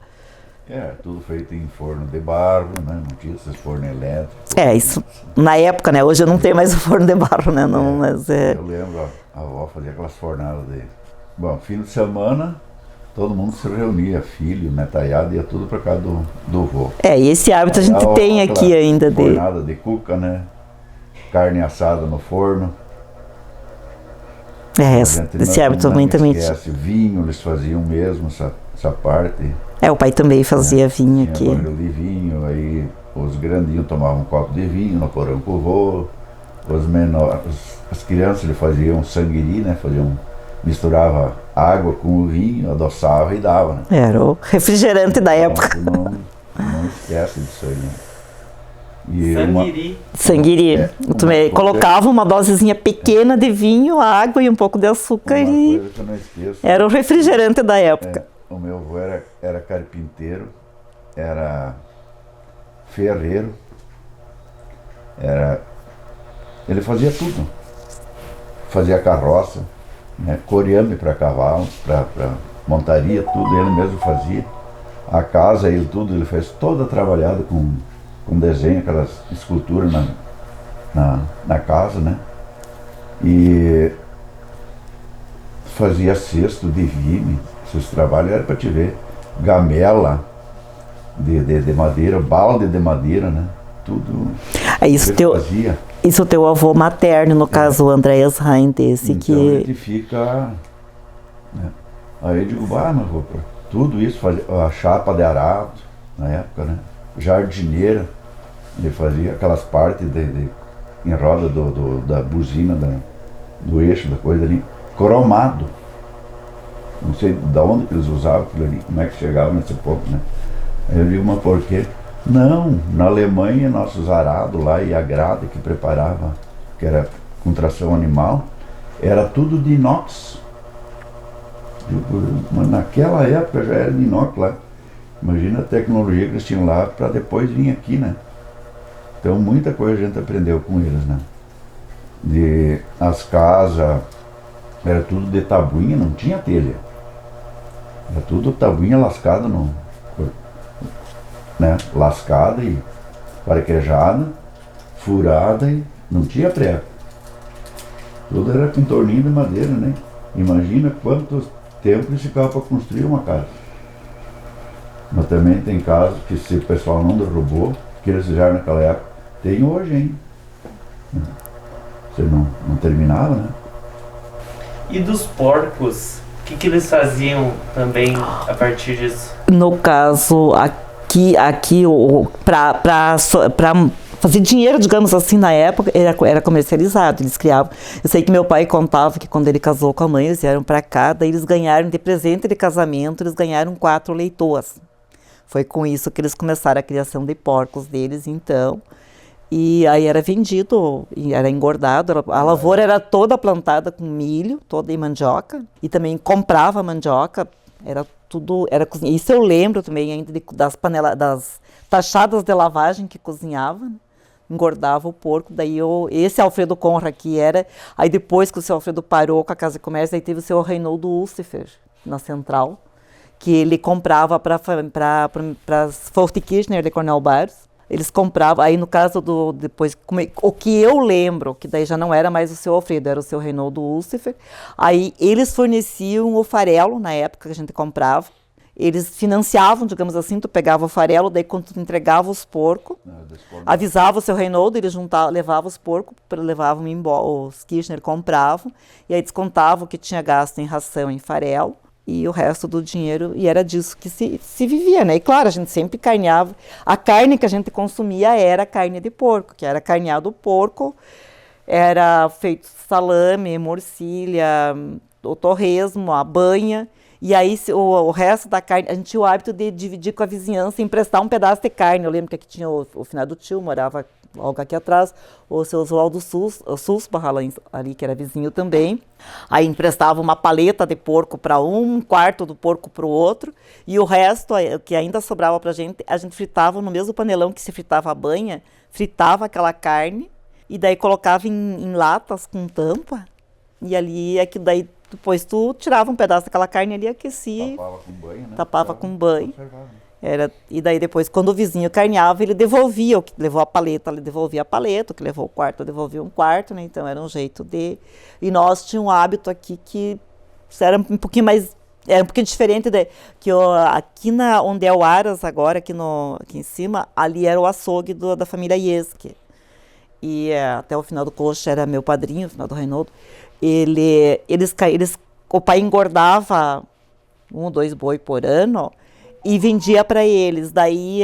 Tudo feito em forno de barro, né? Não tinha esses fornos elétricos. Isso, na época, né? Hoje eu não tenho mais o forno de barro, né? Não, mas Eu lembro, a avó fazia aquelas fornadas de... Bom, fim de semana, todo mundo se reunia, filho, netalhado, ia tudo para casa do vô. E esse hábito a gente tem aqui ainda. Fornada de cuca, né? Carne assada no forno. Esse hábito também. Esquece, vinho, eles faziam mesmo essa parte. O pai também fazia vinho aqui. Tinha barril de vinho, aí os grandinhos tomavam um copo de vinho no porão com o vô. Os menores, as crianças, eles faziam sanguiri, né? Misturava água com o vinho, adoçava e dava, né? Era o refrigerante da época. Não esquece disso aí, né? Sanguiri. Colocava uma dosezinha pequena de vinho, água e um pouco de açúcar e coisa que eu não esqueço, era o refrigerante da época. O meu avô era carpinteiro, era ferreiro, ele fazia tudo. Fazia carroça, né, coriame para cavalo, para montaria, tudo ele mesmo fazia. A casa, ele fez toda trabalhada com desenho, aquelas esculturas na casa, né? E fazia cesto de vime. Esses trabalhos era para te ver. Gamela, de madeira, balde de madeira, né? Tudo fazia. Isso o teu avô materno, no caso, o Andreas Heindt, esse então, que... Então ele fica... Né? Aí eu digo, mas tudo isso, fazia, a chapa de arado, na época, né? Jardineira, ele fazia aquelas partes em roda da buzina, do eixo, da coisa ali, cromado. Não sei de onde que eles usavam aquilo ali, como é que chegava nesse ponto, né? Aí eu digo, mas por quê? Não, na Alemanha, nossos arados lá e a grade que preparava, que era com tração animal, era tudo de inox. Mas naquela época já era de inox lá. Imagina a tecnologia que eles tinham lá para depois vir aqui, né? Então muita coisa a gente aprendeu com eles, né? As casas, era tudo de tabuinha, não tinha telha. Era tudo tabuinha lascada né? Lascada e paraquejada, furada e não tinha prego. Tudo era com torninho de madeira, né? Imagina quanto tempo eles ficavam para construir uma casa. Mas também tem casos que se o pessoal não derrubou, que eles fizeram naquela época, tem hoje ainda. Você não terminava, né? E dos porcos, o que eles faziam também a partir disso? No caso, aqui para fazer dinheiro, digamos assim, na época, era comercializado, eles criavam. Eu sei que meu pai contava que quando ele casou com a mãe, eles vieram para cá, daí eles ganharam, de presente de casamento, eles ganharam 4 leitoas. Foi com isso que eles começaram a criação de porcos deles, então. E aí era vendido, era engordado, a lavoura era toda plantada com milho, toda em mandioca, e também comprava mandioca, era tudo, era cozinha. Isso eu lembro também ainda das panelas, das tachadas de lavagem que cozinhava, engordava o porco. Daí esse Alfredo Conra aqui era, aí depois que o seu Alfredo parou com a Casa de Comércio, aí teve o seu Reinaldo Ulcifer na Central, que ele comprava para as Forte-Kirchner de Cornel Bares. Eles compravam, aí no caso depois, o que eu lembro, que daí já não era mais o seu Alfredo, era o seu Reinaldo Ulcifer, aí eles forneciam o farelo, na época que a gente comprava, eles financiavam, digamos assim, tu pegava o farelo, daí quando tu entregava os porcos, avisava o seu Reinaldo, ele levava os porcos, levavam embora, os Kirchner compravam, e aí descontavam o que tinha gasto em ração, em farelo, e o resto do dinheiro, e era disso que se vivia, né? E claro, a gente sempre carneava, a carne que a gente consumia era carne de porco, que era carneado porco, era feito salame, morcilha, o torresmo, a banha, e aí o resto da carne, a gente tinha o hábito de dividir com a vizinhança, emprestar um pedaço de carne. Eu lembro que aqui tinha o finado tio, morava logo aqui atrás, o seu Oswaldo Susbarra ali, que era vizinho também. Aí emprestava uma paleta de porco para um quarto do porco para o outro, e o resto, que ainda sobrava para a gente fritava no mesmo panelão que se fritava a banha, fritava aquela carne, e daí colocava em latas com tampa, e ali é que daí depois tu tirava um pedaço daquela carne ali, aquecia, tapava com banho, né? Tapava com banho. E daí depois, quando o vizinho carneava, ele devolvia, o que levou a paleta, ele devolvia a paleta, o que levou o quarto, devolvia um quarto, né? Então era um jeito de... E nós tínhamos um hábito aqui que era um pouquinho mais... Era um pouquinho diferente que aqui onde é o Aras agora, aqui em cima, ali era o açougue da família Ieske. E até o final do coxa era meu padrinho, o final do Reinaldo. O pai engordava 1 ou 2 boi por ano e vendia para eles. Daí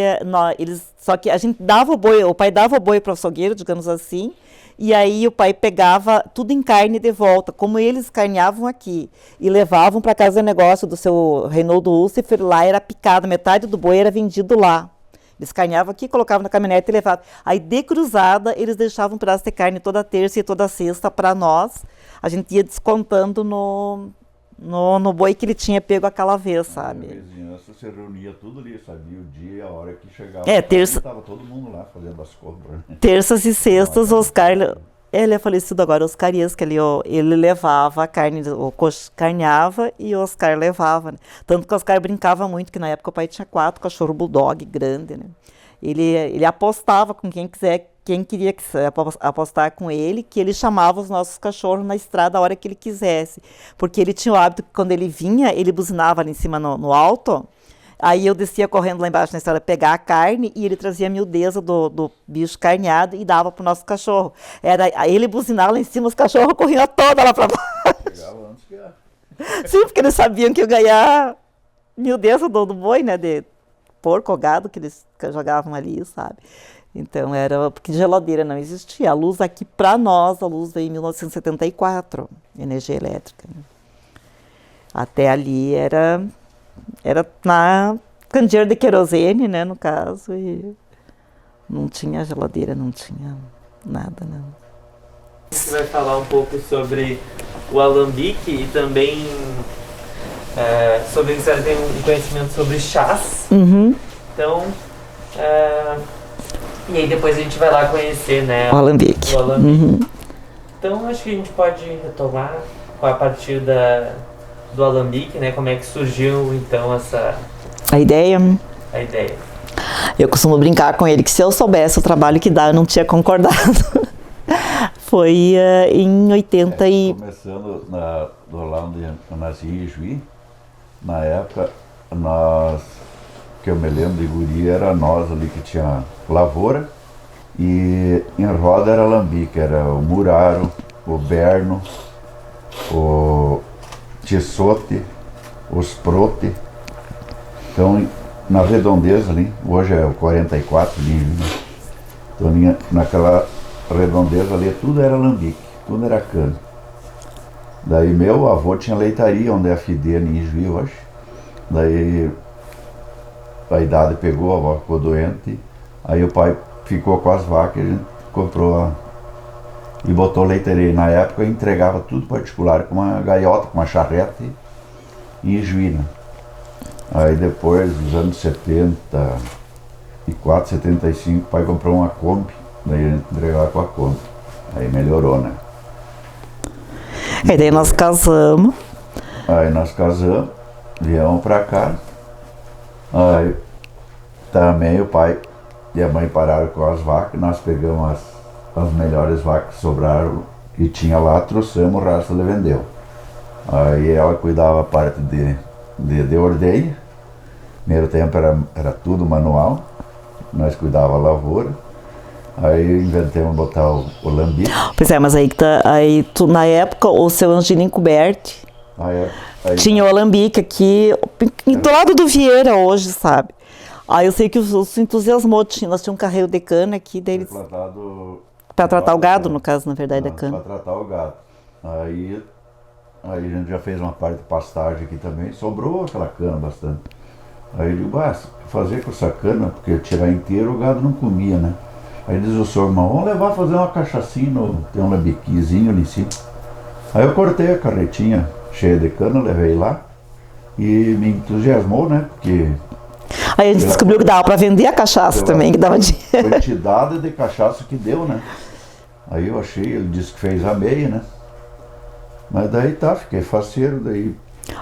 só que a gente dava o pai dava o boi para o açougueiro, digamos assim, e aí o pai pegava tudo em carne de volta, como eles carneavam aqui, e levavam para casa de negócio do seu Reinaldo Ulcifer, lá era picado, metade do boi era vendido lá. Eles carneavam aqui, colocavam na caminhonete e levavam. Aí, de cruzada, eles deixavam um pedaço de carne toda terça e toda sexta para nós. A gente ia descontando no boi que ele tinha pego aquela vez, sabe? A vizinhança se reunia tudo ali, sabia o dia e a hora que chegava. Terça... Estava todo mundo lá fazendo as compras. Terças e sextas, Oscar... Ele é falecido agora, Oscar Ieske, ele levava a carne, carneava e o Oscar levava, né? Tanto que o Oscar brincava muito, que na época o pai tinha 4 cachorro bulldog grande, né? Ele apostava com quem queria apostar com ele, que ele chamava os nossos cachorros na estrada a hora que ele quisesse. Porque ele tinha o hábito que quando ele vinha, ele buzinava ali em cima no alto, Aí eu descia correndo lá embaixo na estrada pegar a carne e ele trazia a miudeza do bicho carneado e dava pro nosso cachorro. Aí ele buzinava lá em cima, os cachorros corriam toda lá pra baixo. Chegava antes que a... Sim, porque eles sabiam que eu ia ganhar miudeza do boi, né? De porco ou gado que eles jogavam ali, sabe? Então era, porque geladeira não existia. A luz aqui pra nós, a luz veio em 1974, energia elétrica. Até ali era na candeeiro de querosene, né, no caso, e não tinha geladeira, não tinha nada, não. Você vai falar um pouco sobre o alambique e também sobre que você tem um conhecimento sobre chás. Uhum. Então, e aí depois a gente vai lá conhecer, né, O alambique. Uhum. Então acho que a gente pode retomar a partir do alambique, né, como é que surgiu então A ideia? A ideia. Eu costumo brincar com ele que se eu soubesse o trabalho que dá, eu não tinha concordado. Foi em 80 e... Começando lá onde eu nasci em Juí, na época, que eu me lembro de guri, era nós ali que tinha lavoura e em roda era alambique, era o muraro, o berno, o tiçote, os prote. Então, na redondeza ali, hoje é o 44 linha, né? Então, naquela redondeza ali, tudo era alambique, tudo era cana. Daí meu avô tinha leitaria, onde é a Fidene em Juí hoje. Daí a idade pegou, a avó ficou doente, aí o pai ficou com as vacas e a gente comprou e botou leitaria. E na época eu entregava tudo particular com uma gaiota, com uma charrete em Juí, né? Aí depois, nos anos 74, 75, o pai comprou uma Kombi, daí a gente entregava com a Kombi. Aí melhorou, né? E daí nós casamos. Aí nós casamos, viemos pra cá. Aí também o pai e a mãe pararam com as vacas, nós pegamos as melhores vacas que sobraram e tinha lá, trouxemos, o resto ele vendeu. Aí ela cuidava a parte de ordenha. Primeiro tempo era tudo manual, nós cuidava a lavoura. Aí inventamos botar o alambique. Pois é, mas aí na época o seu Angelim Coberti tinha o alambique aqui do lado do Vieira hoje, sabe? Aí eu sei que os entusiasmou, nós tínhamos um carreiro de cana aqui deles. Para tratar o gado, no caso, na verdade, da cana. Para tratar o gado. Aí a gente já fez uma parte de pastagem aqui também, sobrou aquela cana bastante. Aí eu digo, fazer com essa cana, porque tirar inteiro o gado não comia, né? Aí diz o senhor, irmão, vamos levar a fazer uma cachaçinha, tem um lambiquezinho ali em cima. Aí eu cortei a carretinha cheia de cana, levei lá e me entusiasmou, né? Porque aí a gente descobriu que dava para vender a cachaça também, que dava dinheiro. Quantidade de cachaça que deu, né? Aí eu achei, ele disse que fez a meia, né? Mas daí fiquei faceiro, daí...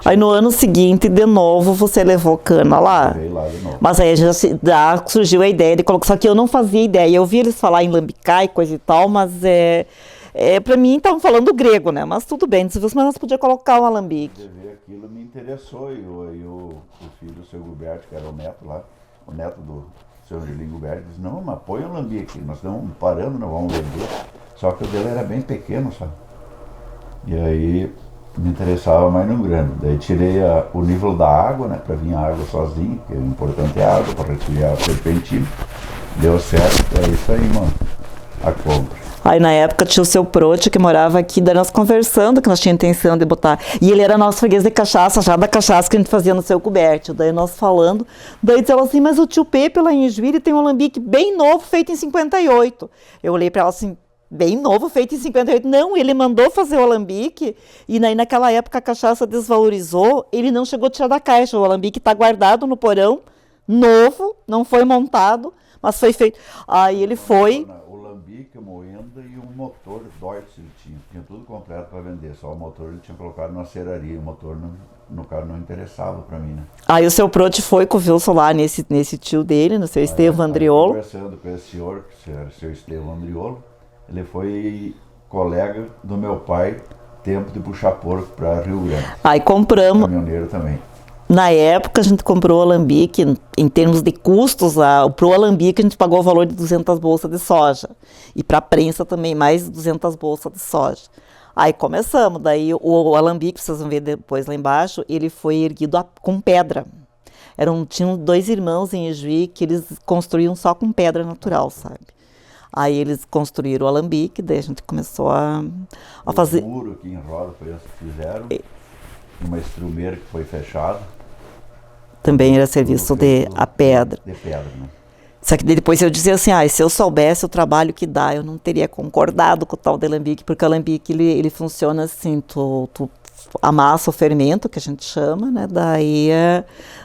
Aí no ano seguinte, de novo, você levou cana lá. Levei lá de novo. Mas aí já surgiu a ideia de colocar, só que eu não fazia ideia. Eu vi eles falar em lambicar e coisa e tal, mas pra mim estavam falando grego, né? Mas tudo bem, mas nós podíamos colocar um alambique. De ver aquilo me interessou, e o filho do seu Gilberto, que era o neto lá, o neto do seu Angelim Gilberto, disse, não, mas põe um alambique, nós estamos parando, nós vamos vender. Só que o dele era bem pequeno, sabe? E aí me interessava mais no grande. Daí tirei o nível da água, né, para vir a água sozinha, que o importante é a água, para resfriar a serpentina. Deu certo, é isso aí, mano, a compra. Aí na época tinha o seu Prote que morava aqui, daí nós conversando, que nós tínhamos intenção de botar. E ele era nosso freguês de cachaça, já da cachaça que a gente fazia no seu coberto. Daí nós falando, daí disse ela assim, mas o tio Pepe lá em Juí, ele tem um alambique bem novo, feito em 58. Eu olhei para ela assim, bem novo, feito em 58. Não, ele mandou fazer o alambique e naquela época a cachaça desvalorizou, ele não chegou a tirar da caixa. O alambique está guardado no porão, novo, não foi montado, mas foi feito. Aí ele foi... O alambique, a moenda e um motor Deutz ele tinha tudo completo para vender, só o motor ele tinha colocado na serraria, o motor no caso não interessava para mim, né? Aí o seu Prote foi com o Wilson lá nesse tio dele, no seu Estevão Andriolo. Conversando com esse senhor, que era o seu Estevão Andriolo, ele foi colega do meu pai, tempo de puxar porco para Rio Grande. Aí compramos. Caminhoneiro também. Na época, a gente comprou o alambique, em termos de custos, pro alambique a gente pagou o valor de 200 bolsas de soja. E para a prensa também, mais 200 bolsas de soja. Aí começamos, daí o alambique, vocês vão ver depois lá embaixo, ele foi erguido com pedra. Tinham 2 irmãos em Ijuí que eles construíam só com pedra natural, sabe? Aí eles construíram o alambique, daí a gente começou a fazer... O muro aqui em roda foi esse que fizeram, uma estrumeira que foi fechada. Também era serviço a pedra. De pedra, né? Só que depois eu dizia assim, se eu soubesse o trabalho que dá, eu não teria concordado com o tal de alambique, porque o alambique ele funciona assim, tu amassa o fermento, que a gente chama, né? Daí,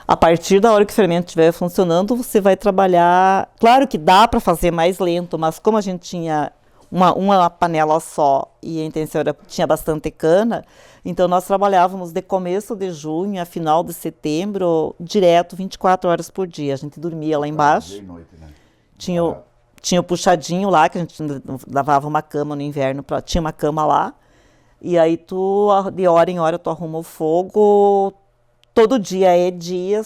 a partir da hora que o fermento estiver funcionando, você vai trabalhar. Claro que dá para fazer mais lento, mas como a gente tinha uma panela só e a intenção tinha bastante cana, então nós trabalhávamos de começo de junho a final de setembro, direto, 24 horas por dia. A gente dormia lá embaixo. Dia e noite, né? Tinha o puxadinho lá, que a gente lavava uma cama no inverno, tinha uma cama lá. E aí de hora em hora, tu arruma o fogo. Todo dia é dia,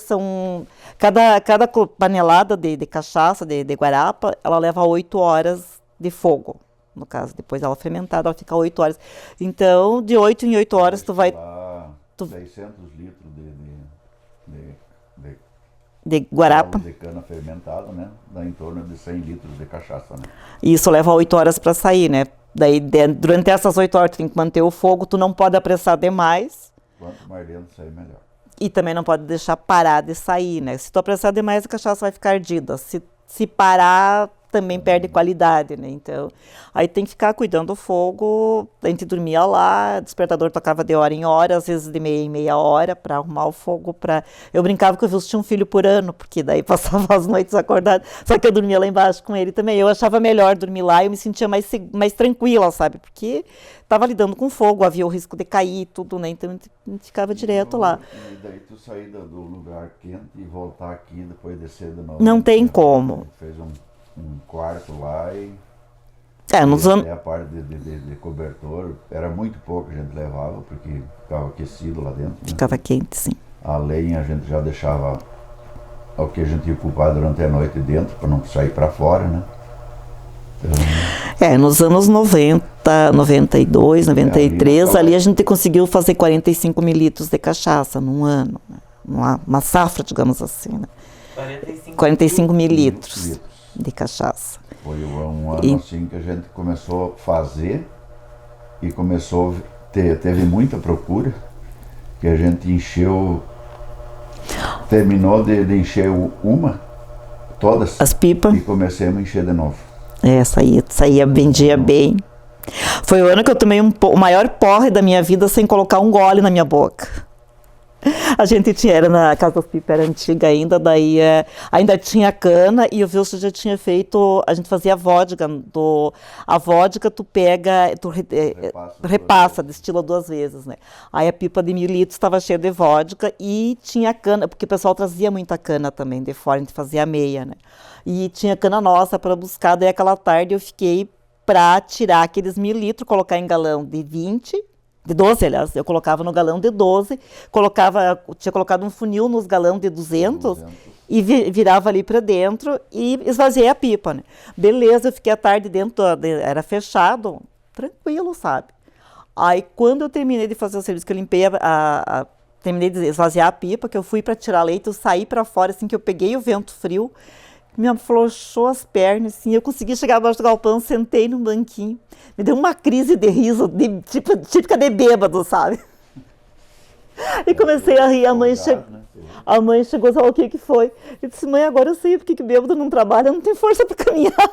cada panelada de cachaça, de guarapa, ela leva 8 horas de fogo. No caso, depois ela fermentada, ela fica 8 horas. Então, de 8 em 8 horas, tu vai... 600 litros de guarapa. De cana fermentada, né? Dá em torno de 100 litros de cachaça, né? E isso leva 8 horas para sair, né? Daí, durante essas 8 horas, tu tem que manter o fogo, tu não pode apressar demais. Quanto mais lento sair, melhor. E também não pode deixar parar de sair, né? Se tu apressar demais, a cachaça vai ficar ardida. Se parar, também perde qualidade, né? Então, aí tem que ficar cuidando do fogo. A gente dormia lá, o despertador tocava de hora em hora, às vezes de meia em meia hora, para arrumar o fogo. Eu brincava que eu tinha um filho por ano, porque daí passava as noites acordada. Só que eu dormia lá embaixo com ele também. Eu achava melhor dormir lá, eu me sentia mais tranquila, sabe? Porque estava lidando com fogo, havia o risco de cair e tudo, né? Então a gente ficava direto lá. E daí tu sair do lugar quente e voltar aqui, depois descer de novo? Não tem como. Fez um quarto lá e a parte de cobertor era muito pouco, a gente levava porque ficava aquecido lá dentro, né? Ficava quente, sim. A lenha a gente já deixava o que a gente ia ocupar durante a noite dentro para não sair para fora, né? Então, nos anos 90, 92, 93, ali a gente conseguiu fazer 45 mil litros de cachaça num ano, né? Uma safra, digamos assim, né? 45 mil litros de cachaça. Foi um ano assim que a gente começou a fazer e teve muita procura, que a gente terminou de encher todas as pipas e comecemos a encher de novo. Saía, vendia bem. Foi o ano que eu tomei o maior porre da minha vida sem colocar um gole na minha boca. A gente era na Casa das Pipas, era antiga ainda, daí ainda tinha cana e o Wilson já tinha feito, a gente fazia vodka. A vodka tu pega, repassa, destila 2 vezes, né? Aí a pipa de 1000 litros estava cheia de vodka e tinha cana, porque o pessoal trazia muita cana também de fora, a gente fazia meia, né? E tinha cana nossa para buscar, daí aquela tarde eu fiquei para tirar aqueles 1000 litros, colocar em galão de 20, de 12, aliás, eu colocava no galão de 12, tinha colocado um funil nos galão de 200 e virava ali para dentro e esvaziei a pipa, né? Beleza, eu fiquei a tarde dentro, era fechado, tranquilo, sabe? Aí quando eu terminei de fazer o serviço, que eu limpei terminei de esvaziar a pipa, que eu fui para tirar leite, eu saí para fora, assim, que eu peguei o vento frio, me afrouxou as pernas, assim, eu consegui chegar abaixo do galpão, sentei num banquinho, me deu uma crise de riso, típica de bêbado, sabe? E comecei a rir, a mãe chegou, sabe o que foi? Eu disse, mãe, agora eu sei porque que bêbado não trabalha, não tem força para caminhar.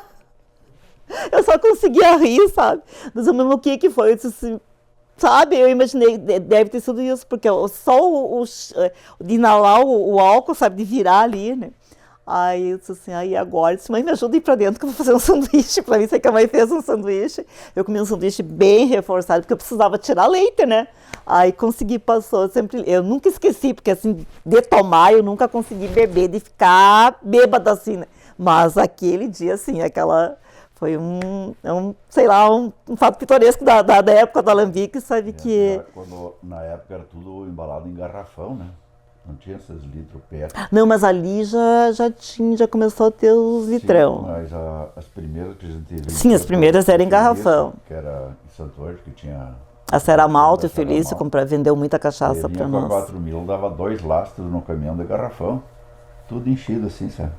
Eu só conseguia rir, sabe? Mas o que foi? Eu disse assim, sabe, eu imaginei, deve ter sido isso, porque só de inalar o álcool, sabe, de virar ali, né? Aí eu disse assim, aí agora, eu disse, mãe, me ajuda a ir pra dentro que eu vou fazer um sanduíche pra mim. Sei que a mãe fez um sanduíche. Eu comi um sanduíche bem reforçado, porque eu precisava tirar leite, né? Aí consegui, passou, eu nunca esqueci, porque assim, de tomar, eu nunca consegui beber, de ficar bêbada assim, né? Mas aquele dia, assim, foi sei lá, um fato pitoresco da época do alambique, sabe que... Na época era tudo embalado em garrafão, né? Não tinha esses litros PET. Não, mas ali já começou a ter os litrão. Sim, mas as primeiras que a gente vendia... Sim, as primeiras eram em garrafão. Que era em Santo Ângelo, que tinha... A Seramalto e o Felício vendeu muita cachaça para nós. 4.000, dava 2 lastros no caminhão de garrafão. Tudo enchido assim, sabe?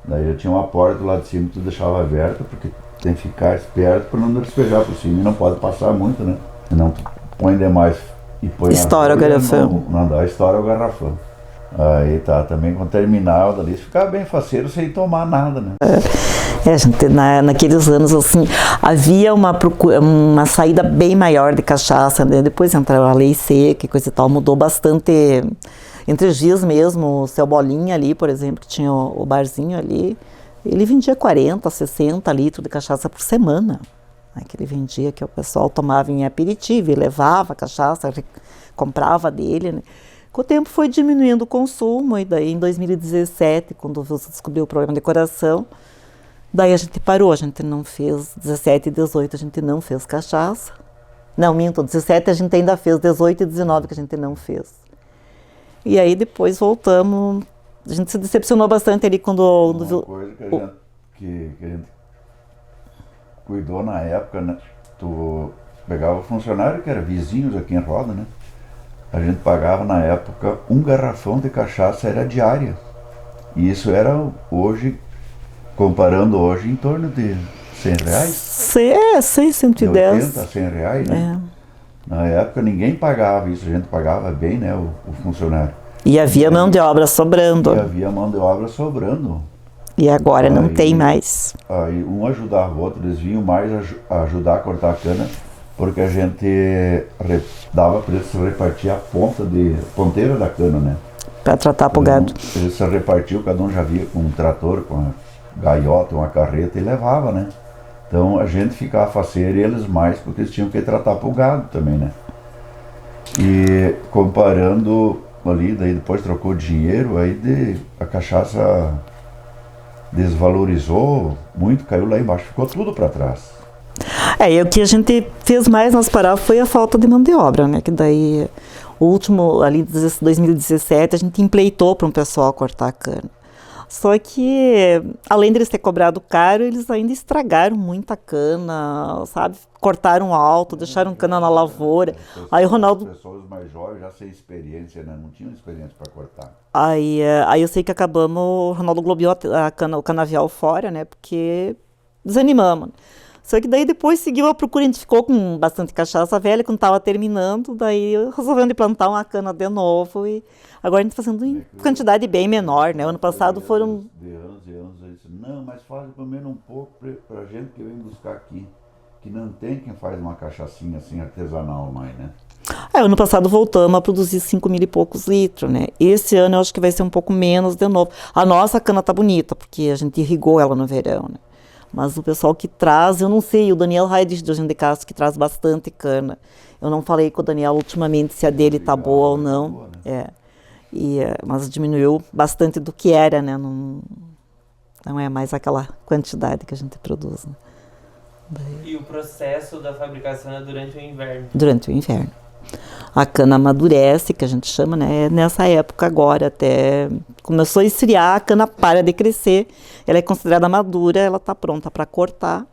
Daí já tinha uma porta lá de cima que tu deixava aberta, porque tem que ficar esperto para não despejar por cima e não pode passar muito, né? Senão tu põe demais e põe estoura o garrafão. Não dá, estoura o garrafão. Aí tá, também com o terminal dali, ficava bem faceiro sem tomar nada, né? Gente, naqueles anos, assim, havia uma saída bem maior de cachaça, né? Depois entrou a lei seca e coisa e tal, mudou bastante. Entre os dias mesmo, o Seu Bolinha ali, por exemplo, que tinha o barzinho ali, ele vendia 40, 60 litros de cachaça por semana. Que ele vendia, que o pessoal tomava em aperitivo e levava a cachaça, comprava dele, né? Com o tempo foi diminuindo o consumo, e daí em 2017, quando você descobriu o problema de coração, daí a gente parou, a gente não fez 17 e 18, a gente não fez cachaça. Não, minto, 17 a gente ainda fez, 18 e 19 que a gente não fez. E aí depois voltamos, a gente se decepcionou bastante ali quando... Uma coisa que a gente cuidou na época, né? Tu pegava funcionário que era vizinhos aqui em Roda, né? A gente pagava na época um garrafão de cachaça, era diária. E isso era hoje, comparando hoje, em torno de R$100. 100, 110. De 80 a 100 reais, né? Na época ninguém pagava isso, a gente pagava bem, né, o funcionário. E havia mão de obra sobrando. E havia mão de obra sobrando. E agora não tem mais. Aí um ajudava o outro, eles vinham mais ajudar a cortar a cana, porque a gente dava para eles repartir a ponteira da cana, né? Para tratar pro gado. Eles se repartiam, cada um já via com um trator, com uma gaiota, uma carreta e levava, né? Então a gente ficava faceiro e eles mais, porque eles tinham que tratar pro gado também, né? E comparando ali, daí depois trocou o dinheiro, aí a cachaça desvalorizou muito, caiu lá embaixo, ficou tudo para trás. E o que a gente fez mais nas paradas foi a falta de mão de obra, né? Que daí, o último, ali em 2017, a gente empleitou para um pessoal cortar a cana. Só que, além de eles ter cobrado caro, eles ainda estragaram muita cana, sabe? Cortaram alto, deixaram cana na lavoura. Aí o Ronaldo... As pessoas mais jovens já sem experiência, né? Não tinham experiência para cortar. Aí eu sei que acabamos, o Ronaldo globeou o canavial fora, né? Porque desanimamos. Só que daí depois seguiu a procura, a gente ficou com bastante cachaça velha, quando estava terminando, daí resolvemos de plantar uma cana de novo e agora a gente está fazendo em quantidade bem menor, né? Ano passado foram... De anos e anos, eu disse, não, mas faz pelo menos um pouco para a gente que vem buscar aqui, que não tem quem faz uma cachaçinha assim artesanal mais, né? Ano passado voltamos a produzir 5.000 e poucos litros, né? Esse ano eu acho que vai ser um pouco menos de novo. A nossa cana tá bonita, porque a gente irrigou ela no verão, né? Mas o pessoal que traz, eu não sei, o Daniel Raides de Eugênio de Castro, que traz bastante cana. Eu não falei com o Daniel ultimamente se a dele tá boa ou não. Boa, né? Mas diminuiu bastante do que era, né? Não é mais aquela quantidade que a gente produz, né? E o processo da fabricação é durante o inverno? Durante o inverno. A cana amadurece, que a gente chama, né? Nessa época agora, até começou a esfriar, a cana para de crescer, ela é considerada madura, ela está pronta para cortar.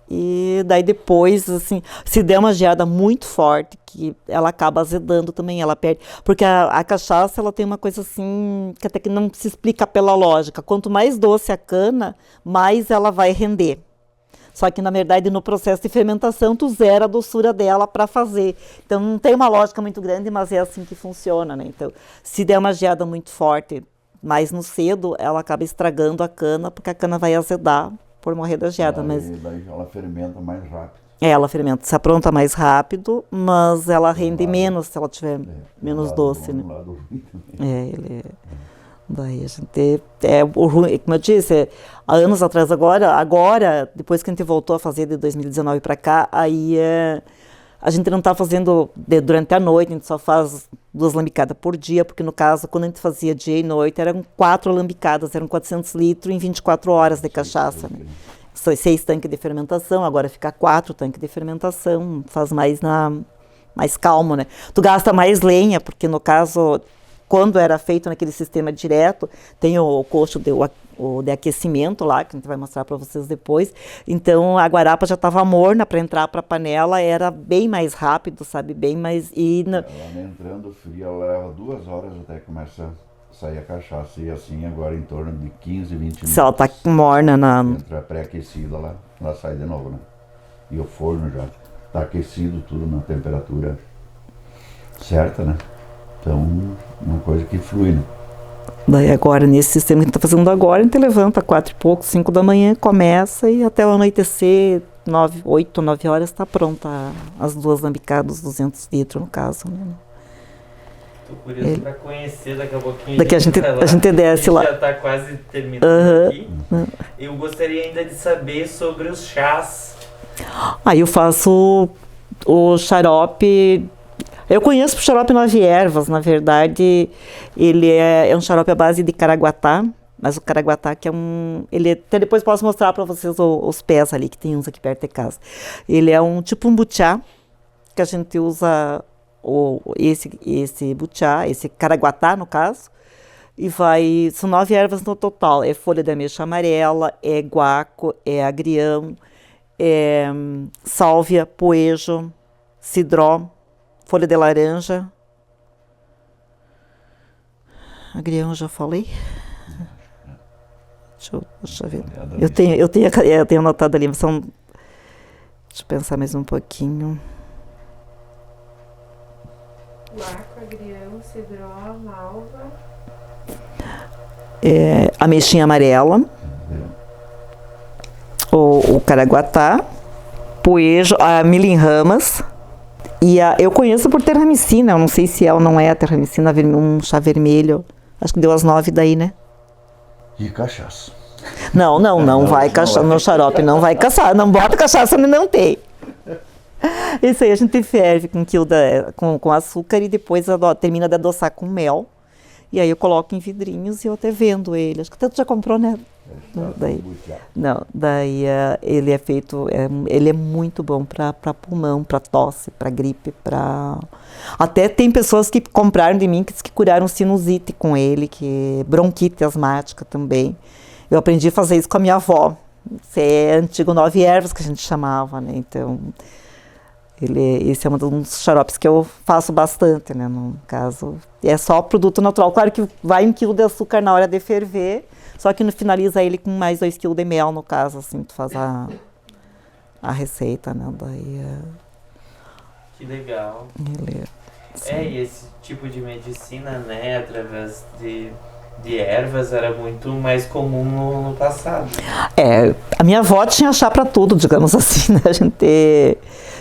E daí depois, assim, se der uma geada muito forte, que ela acaba azedando também, ela perde. Porque a cachaça, ela tem uma coisa assim, que até que não se explica pela lógica. Quanto mais doce a cana, mais ela vai render. Só que, na verdade, no processo de fermentação, tu zera a doçura dela para fazer. Então, não tem uma lógica muito grande, mas é assim que funciona, né? Então, se der uma geada muito forte, mais no cedo, ela acaba estragando a cana, porque a cana vai azedar por morrer da geada. Daí ela fermenta mais rápido. Ela fermenta, se apronta mais rápido, mas ela rende menos se ela tiver menos doce, né? Daí a gente, o ruim, como eu disse, há anos atrás agora, depois que a gente voltou a fazer de 2019 para cá, aí a gente não está fazendo durante a noite, a gente só faz 2 lambicadas por dia, porque no caso, quando a gente fazia dia e noite, eram 4 lambicadas, eram 400 litros em 24 horas de cachaça, né? 6 tanques de fermentação, agora fica 4 tanques de fermentação, faz mais calmo, né? Tu gasta mais lenha, porque no caso... quando era feito naquele sistema direto, tem o coxo de aquecimento lá, que a gente vai mostrar para vocês depois. Então a guarapa já estava morna para entrar para a panela, era bem mais rápido, sabe? Bem mais. Ela entrando fria, ela leva 2 horas até começa a sair a cachaça. E assim agora em torno de 15, 20 minutos. Se ela está morna na. Entra pré-aquecida lá, ela sai de novo, né? E o forno já está aquecido, tudo na temperatura certa, né? Então, uma coisa que flui, né? Daí agora, nesse sistema que a gente está fazendo agora, a gente levanta 4 e pouco, 5 da manhã, começa e até o anoitecer, 8, 9 horas, está pronta as 2 lambicadas, 200 litros no caso, né? Tô curioso para conhecer, daqui a pouquinho daqui a gente desce lá. Já está quase terminando aqui. Eu gostaria ainda de saber sobre os chás. Aí eu faço o xarope. Eu conheço o xarope 9 ervas, na verdade, ele é um xarope à base de caraguatá, mas o caraguatá que é até depois posso mostrar para vocês os pés ali, que tem uns aqui perto de casa. Ele é tipo um butiá, que a gente usa esse butiá, esse caraguatá no caso, e são 9 ervas no total, é folha de ameixa amarela, é guaco, é agrião, é sálvia, poejo, cidró, folha de laranja. Agrião eu já falei. Deixa eu ver. Eu tenho anotado ali, deixa eu pensar mais um pouquinho. Guaco, agrião, cidró, malva. Ameixinha amarela. O caraguatá. Poejo, a milho em ramas. E eu conheço por terramicina, eu não sei se ela não é a terramicina, um chá vermelho. Acho que deu as 9 daí, né? E cachaça. Não vai cachaça no xarope, não vai cachaça, não bota cachaça onde não tem. Isso aí a gente ferve com açúcar e depois termina de adoçar com mel. E aí eu coloco em vidrinhos e eu até vendo ele. Acho que até tu já comprou, né? Daí ele é feito, ele é muito bom para pulmão, para tosse, para gripe, até tem pessoas que compraram de mim que curaram sinusite com ele, que bronquite asmática também. Eu aprendi a fazer isso com a minha avó. Isso é antigo 9 ervas que a gente chamava, né? Então esse é um dos xaropes que eu faço bastante, né? No caso, é só produto natural. Claro que vai 1 quilo de açúcar na hora de ferver. Só que finaliza ele com mais 2 kg de mel, no caso, assim, tu faz a receita, né? Daí, que legal. E esse tipo de medicina, né, através de ervas, era muito mais comum no passado. A minha avó tinha chá para tudo, digamos assim, né? A gente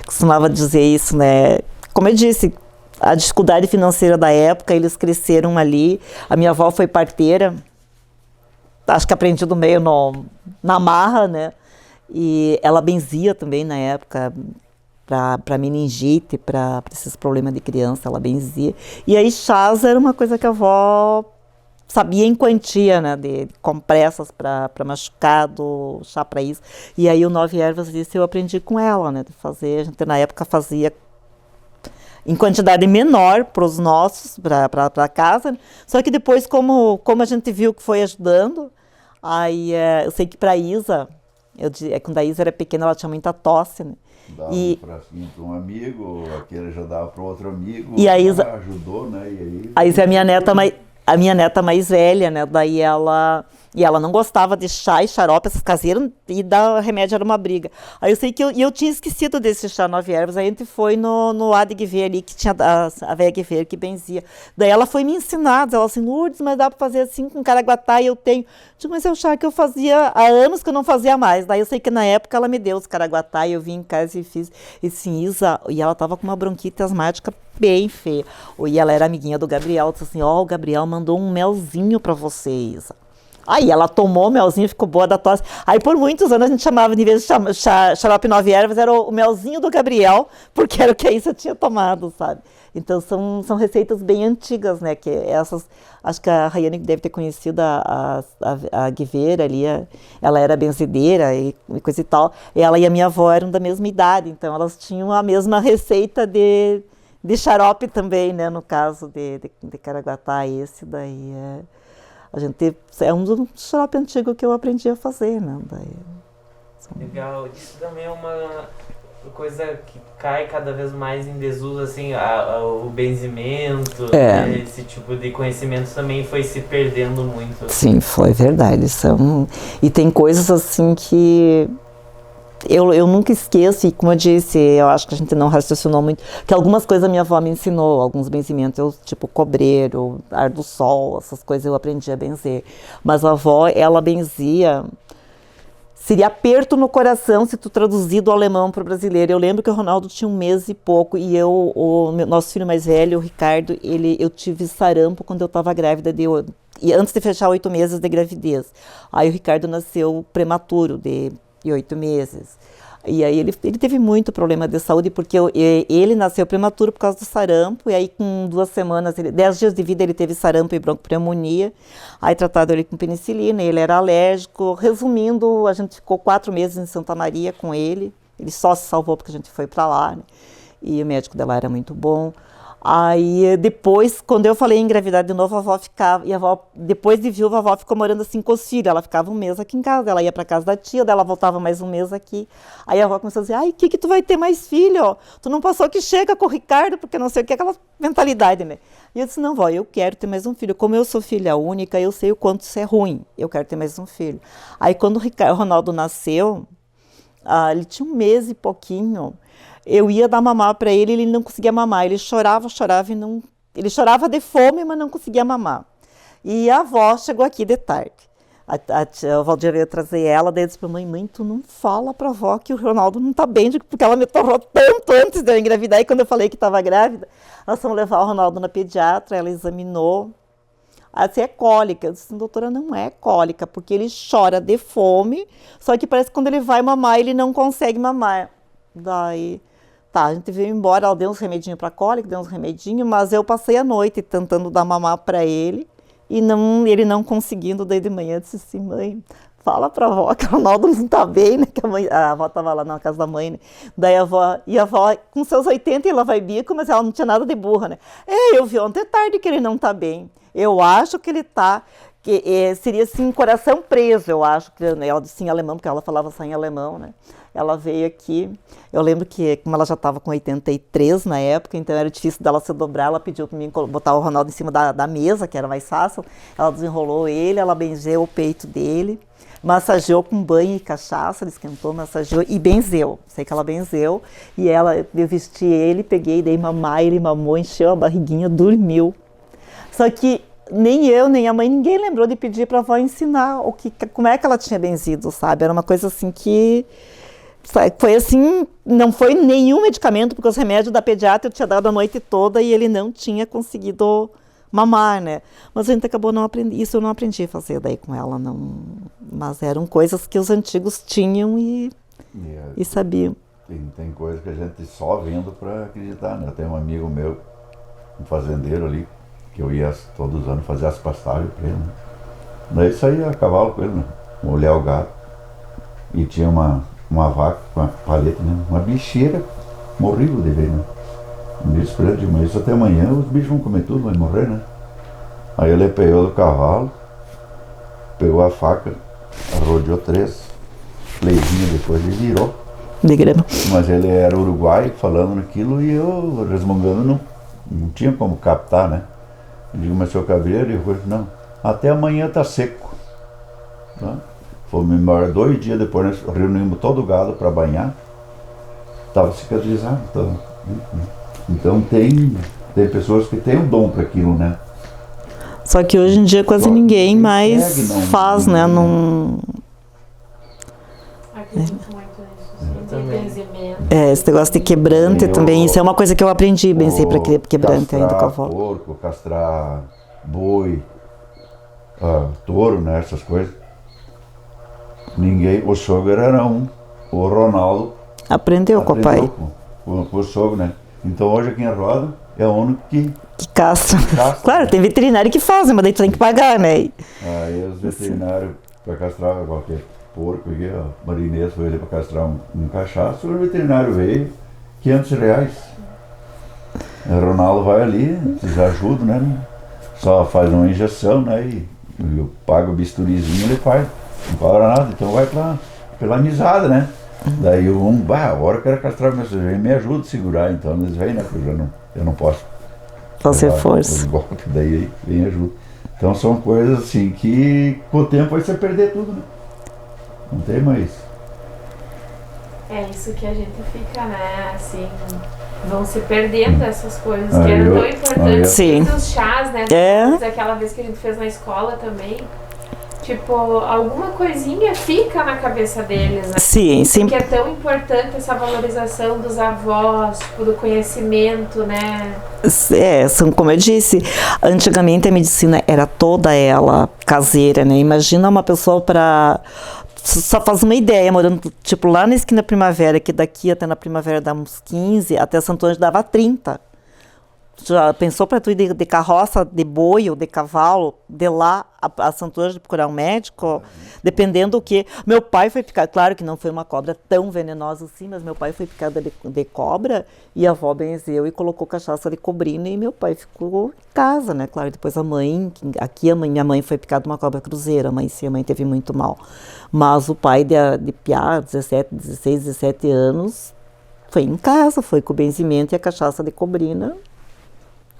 costumava dizer isso, né? Como eu disse, a dificuldade financeira da época, eles cresceram ali. A minha avó foi parteira. Acho que aprendi do meio na marra, né? E ela benzia também na época para meningite, para esses problemas de criança, ela benzia. E aí chás era uma coisa que a avó sabia em quantia, né? De compressas para machucado, chá para isso. E aí o 9 ervas disso eu aprendi com ela, né? De fazer, a gente na época fazia em quantidade menor para os nossos, para casa. Só que depois, como a gente viu que foi ajudando, aí eu sei que para a Isa, quando a Isa era pequena, ela tinha muita tosse, né? Dava um frasquinho para um amigo, aquele já dava para outro amigo, e a Isa ajudou, né? E aí, a Isa é a minha neta mais velha, né? Daí ela não gostava de chá e xarope, essas caseiras, e dar remédio era uma briga. Aí eu sei que eu tinha esquecido desse chá 9 ervas, aí a gente foi no A de Guiver ali, que tinha a velha Guiver que benzia. Daí ela foi me ensinar, ela assim, Lourdes, mas dá para fazer assim com caraguatá, e eu tenho. Digo, mas é o chá que eu fazia há anos que eu não fazia mais. Daí eu sei que na época ela me deu os caraguatá, e eu vim em casa e fiz esse Isa, e ela tava com uma bronquite asmática bem feia. E ela era amiguinha do Gabriel, disse assim, o Gabriel mandou um melzinho para você, Isa. Aí ela tomou o melzinho, ficou boa da tosse. Aí por muitos anos a gente chamava, de vez de xarope 9 ervas, era o melzinho do Gabriel, porque era o que a Isa tinha tomado, sabe? Então são receitas bem antigas, né? Que essas, acho que a Rayane deve ter conhecido a Guiveira ali, ela era benzedeira e coisa e tal. E ela e a minha avó eram da mesma idade, então elas tinham a mesma receita de de xarope também, né? No caso de Caraguatá, esse daí a gente é um dos xarope antigo que eu aprendi a fazer, né? Legal, isso também é uma coisa que cai cada vez mais em desuso, assim, o benzimento, né? Esse tipo de conhecimento também foi se perdendo muito. Sim, foi verdade. E tem coisas assim que eu nunca esqueço, e como eu disse, eu acho que a gente não raciocinou muito, que algumas coisas a minha avó me ensinou, alguns benzimentos, tipo cobreiro, ar do sol, essas coisas eu aprendi a benzer. Mas a avó, ela benzia, seria aperto no coração se tu traduzir do alemão para o brasileiro. Eu lembro que o Ronaldo tinha 1 mês e pouco, e nosso filho mais velho, o Ricardo, eu tive sarampo quando eu estava grávida, e antes de fechar 8 meses de gravidez. Aí o Ricardo nasceu prematuro, de 8 meses. E aí ele teve muito problema de saúde, porque ele nasceu prematuro por causa do sarampo, e aí com 2 semanas, 10 dias de vida ele teve sarampo e broncopneumonia, aí trataram ele com penicilina, ele era alérgico. Resumindo, a gente ficou 4 meses em Santa Maria com ele só se salvou porque a gente foi para lá, né? E o médico dela era muito bom. Aí depois, quando eu falei em engravidar de novo, a avó ficava, e a avó, depois de viúva, a avó ficou morando assim com os filhos, ela ficava 1 mês aqui em casa, ela ia para casa da tia, daí ela voltava mais 1 mês aqui. Aí a avó começou a dizer, ai, que tu vai ter mais filho? Tu não passou que chega com o Ricardo, porque não sei o que, aquela mentalidade, né? E eu disse, não, vó, eu quero ter mais um filho. Como eu sou filha única, eu sei o quanto isso é ruim, eu quero ter mais um filho. Aí quando o Ronaldo nasceu, ele tinha 1 mês e pouquinho, eu ia dar mamar para ele, ele não conseguia mamar, ele chorava e não... Ele chorava de fome, mas não conseguia mamar. E a avó chegou aqui de tarde. A Valdir veio trazer ela, daí eu disse para mãe, tu não fala para a avó que o Ronaldo não está bem, porque ela me torrou tanto antes de eu engravidar, e quando eu falei que estava grávida, nós fomos levar o Ronaldo na pediatra, ela examinou. Ela disse, é cólica. Eu disse, doutora, não é cólica, porque ele chora de fome, só que parece que quando ele vai mamar, ele não consegue mamar. Daí... Tá, a gente veio embora, ela deu uns remedinhos para cólica, deu uns remedinhos, mas eu passei a noite tentando dar mamar para ele, e ele não conseguindo. Daí de manhã eu disse assim, mãe, fala pra avó que o Ronaldo não tá bem, né? Que a avó tava lá na casa da mãe, né? Daí a avó, com seus 80, ela vai bico, mas ela não tinha nada de burra, né? Eu vi ontem tarde que ele não tá bem. Eu acho que ele tá... seria assim, coração preso, eu acho. Ela disse em alemão, porque ela falava só em alemão, né? Ela veio aqui, eu lembro que, como ela já estava com 83 na época, então era difícil dela se dobrar, ela pediu para mim botar o Ronaldo em cima da mesa, que era mais fácil. Ela desenrolou ele, ela benzeu o peito dele, massageou com banho e cachaça, ele esquentou, massageou e benzeu. Sei que ela benzeu, e eu vesti ele, peguei, dei mamar, ele mamou, encheu a barriguinha, dormiu. Só que nem eu, nem a mãe, ninguém lembrou de pedir para a avó ensinar como é que ela tinha benzido, sabe? Era uma coisa assim que... Foi assim, não foi nenhum medicamento, porque os remédios da pediatra eu tinha dado a noite toda e ele não tinha conseguido mamar, né? Mas a gente acabou não aprendendo, isso eu não aprendi a fazer daí com ela, não. Mas eram coisas que os antigos tinham e sabiam. Tem coisa que a gente só vendo para acreditar, né? Eu tenho um amigo meu, um fazendeiro ali, que eu ia todos os anos fazer as pastagens para ele, né? Daí saía a cavalo com ele, né? Olhar o gado. E tinha uma vaca com uma paleta, né? Uma bicheira horrível de ver, né? Eu disse pra ele, mas isso até amanhã os bichos vão comer tudo, vai morrer, né? Aí ele pegou do cavalo, pegou a faca, rodeou 3 leizinhas, depois ele virou. De grama. Mas ele era uruguaio falando naquilo e eu resmungando não tinha como captar, né? Eu digo, mas seu cabreiro, eu falei, não, até amanhã tá seco. Tá? Fomos embora 2 dias depois, nós reunimos todo o gado para banhar. Estava cicatrizado. Então tem pessoas que têm um dom para aquilo, né? Só que hoje em dia quase ninguém mais faz, né? Acredito muito nisso, de benzimento. Esse negócio de quebrante também, isso é uma coisa que eu aprendi, benzer para quebrante ainda com a avó. Castrar porco, castrar boi, touro, né? Essas coisas. Ninguém, o sogro era o Ronaldo aprendeu com o pai. Com o sogro, né? Então hoje aqui em Roda é o único que caça. Claro, tem veterinário que faz, mas daí tu tem que pagar, né? Aí os veterinários para castrar qualquer porco aqui, ó, Marinês foi ali para castrar um cachaço, o veterinário veio, R$500. O Ronaldo vai ali, eles ajudam, né? Só faz uma injeção, né? E eu pago o bisturizinho, ele faz. Não cobra nada, então vai pela amizade, né? Daí a hora que era castrar, mas me ajuda a segurar, então eles vêm, né? Porque eu não posso fazer força. Os golpes, daí vem ajuda. Então são coisas assim que com o tempo vai se perder tudo, né? Não tem mais. É isso que a gente fica, né? Assim, vão se perdendo essas coisas que eram tão importantes. Sim. Os chás, né? Aquela vez que a gente fez na escola também. Tipo, alguma coisinha fica na cabeça deles, né? Sim, sim. Porque é tão importante essa valorização dos avós, tipo, do conhecimento, né? São, como eu disse, antigamente a medicina era toda ela caseira, né? Imagina uma pessoa para... Só faz uma ideia, morando tipo lá na esquina Primavera, que daqui até na Primavera dá uns 15, até Santo Ângelo dava 30. Já pensou para tu ir de carroça, de boi ou de cavalo, de lá a Santo Ângelo procurar um médico? Dependendo do que. Meu pai foi picado, claro que não foi uma cobra tão venenosa assim, mas meu pai foi picado de cobra e a avó benzeu e colocou cachaça de cobrina e meu pai ficou em casa, né? Claro, depois a mãe, minha mãe foi picada de uma cobra cruzeira, a mãe teve muito mal. Mas o pai de Piá, 16, 17 anos, foi em casa, foi com o benzimento e a cachaça de cobrina.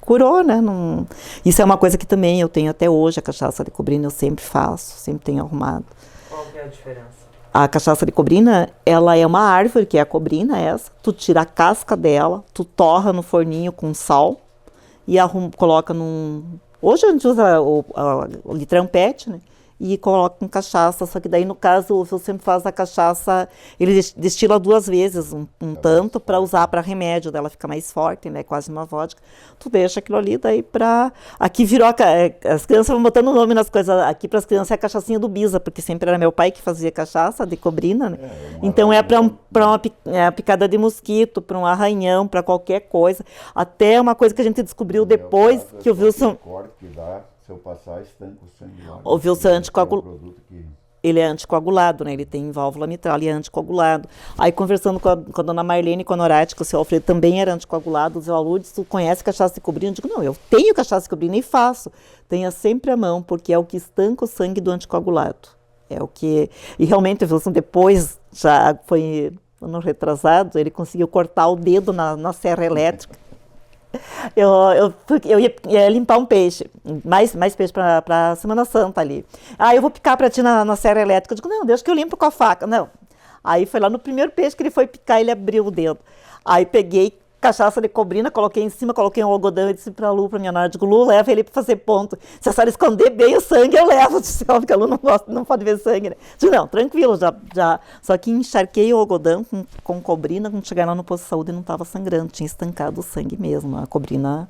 Curou, né? Não... Isso é uma coisa que também eu tenho até hoje, a cachaça de cobrina eu sempre faço, sempre tenho arrumado. Qual que é a diferença? A cachaça de cobrina, ela é uma árvore, que é a cobrina essa, tu tira a casca dela, tu torra no forninho com sal e coloca num... Hoje a gente usa o litrão PET, né? E coloca com cachaça, só que daí no caso o Phil sempre faz a cachaça, ele destila 2 vezes, um tanto para usar para remédio, dela fica mais forte, né, quase uma vodka. Tu deixa aquilo ali, daí para... Aqui virou, as crianças vão botando o nome nas coisas, aqui para as crianças é a cachaçinha do Bisa, porque sempre era meu pai que fazia cachaça de cobrina, né? Então é para uma picada de mosquito, para um arranhão, para qualquer coisa. Até uma coisa que a gente descobriu depois, que o Wilson... Se eu passar, estanca o sangue lá. O Wilson é anticoagulado. Ele é anticoagulado, né? Ele tem válvula mitral, ele é anticoagulado. Aí, conversando com a dona Marlene e com a Norati, que o seu Alfredo também era anticoagulado, o seu Aludes, tu conhece cachaça de cobrina? Eu digo, não, eu tenho cachaça de cobrina e faço. Tenha sempre a mão, porque é o que estanca o sangue do anticoagulado. É o que... E realmente, o Wilson depois, já foi ano retrasado, ele conseguiu cortar o dedo na serra elétrica. Eu ia limpar um peixe, mais peixe para Semana Santa ali. Eu vou picar para ti na serra elétrica. Eu digo, não, deixa que eu limpo com a faca. Não. Aí foi lá no primeiro peixe que ele foi picar, ele abriu o dedo. Aí peguei cachaça de cobrina, coloquei em cima, coloquei um algodão e disse pra Lu, pra minha nora, digo, Lu, leva ele pra fazer ponto. Se a senhora esconder bem o sangue, eu levo. Disse, porque a Lu não pode ver sangue, né? Digo, não, tranquilo, já. Só que encharquei o algodão com cobrina, quando chegar lá no posto de saúde não estava sangrando, tinha estancado o sangue mesmo. A cobrina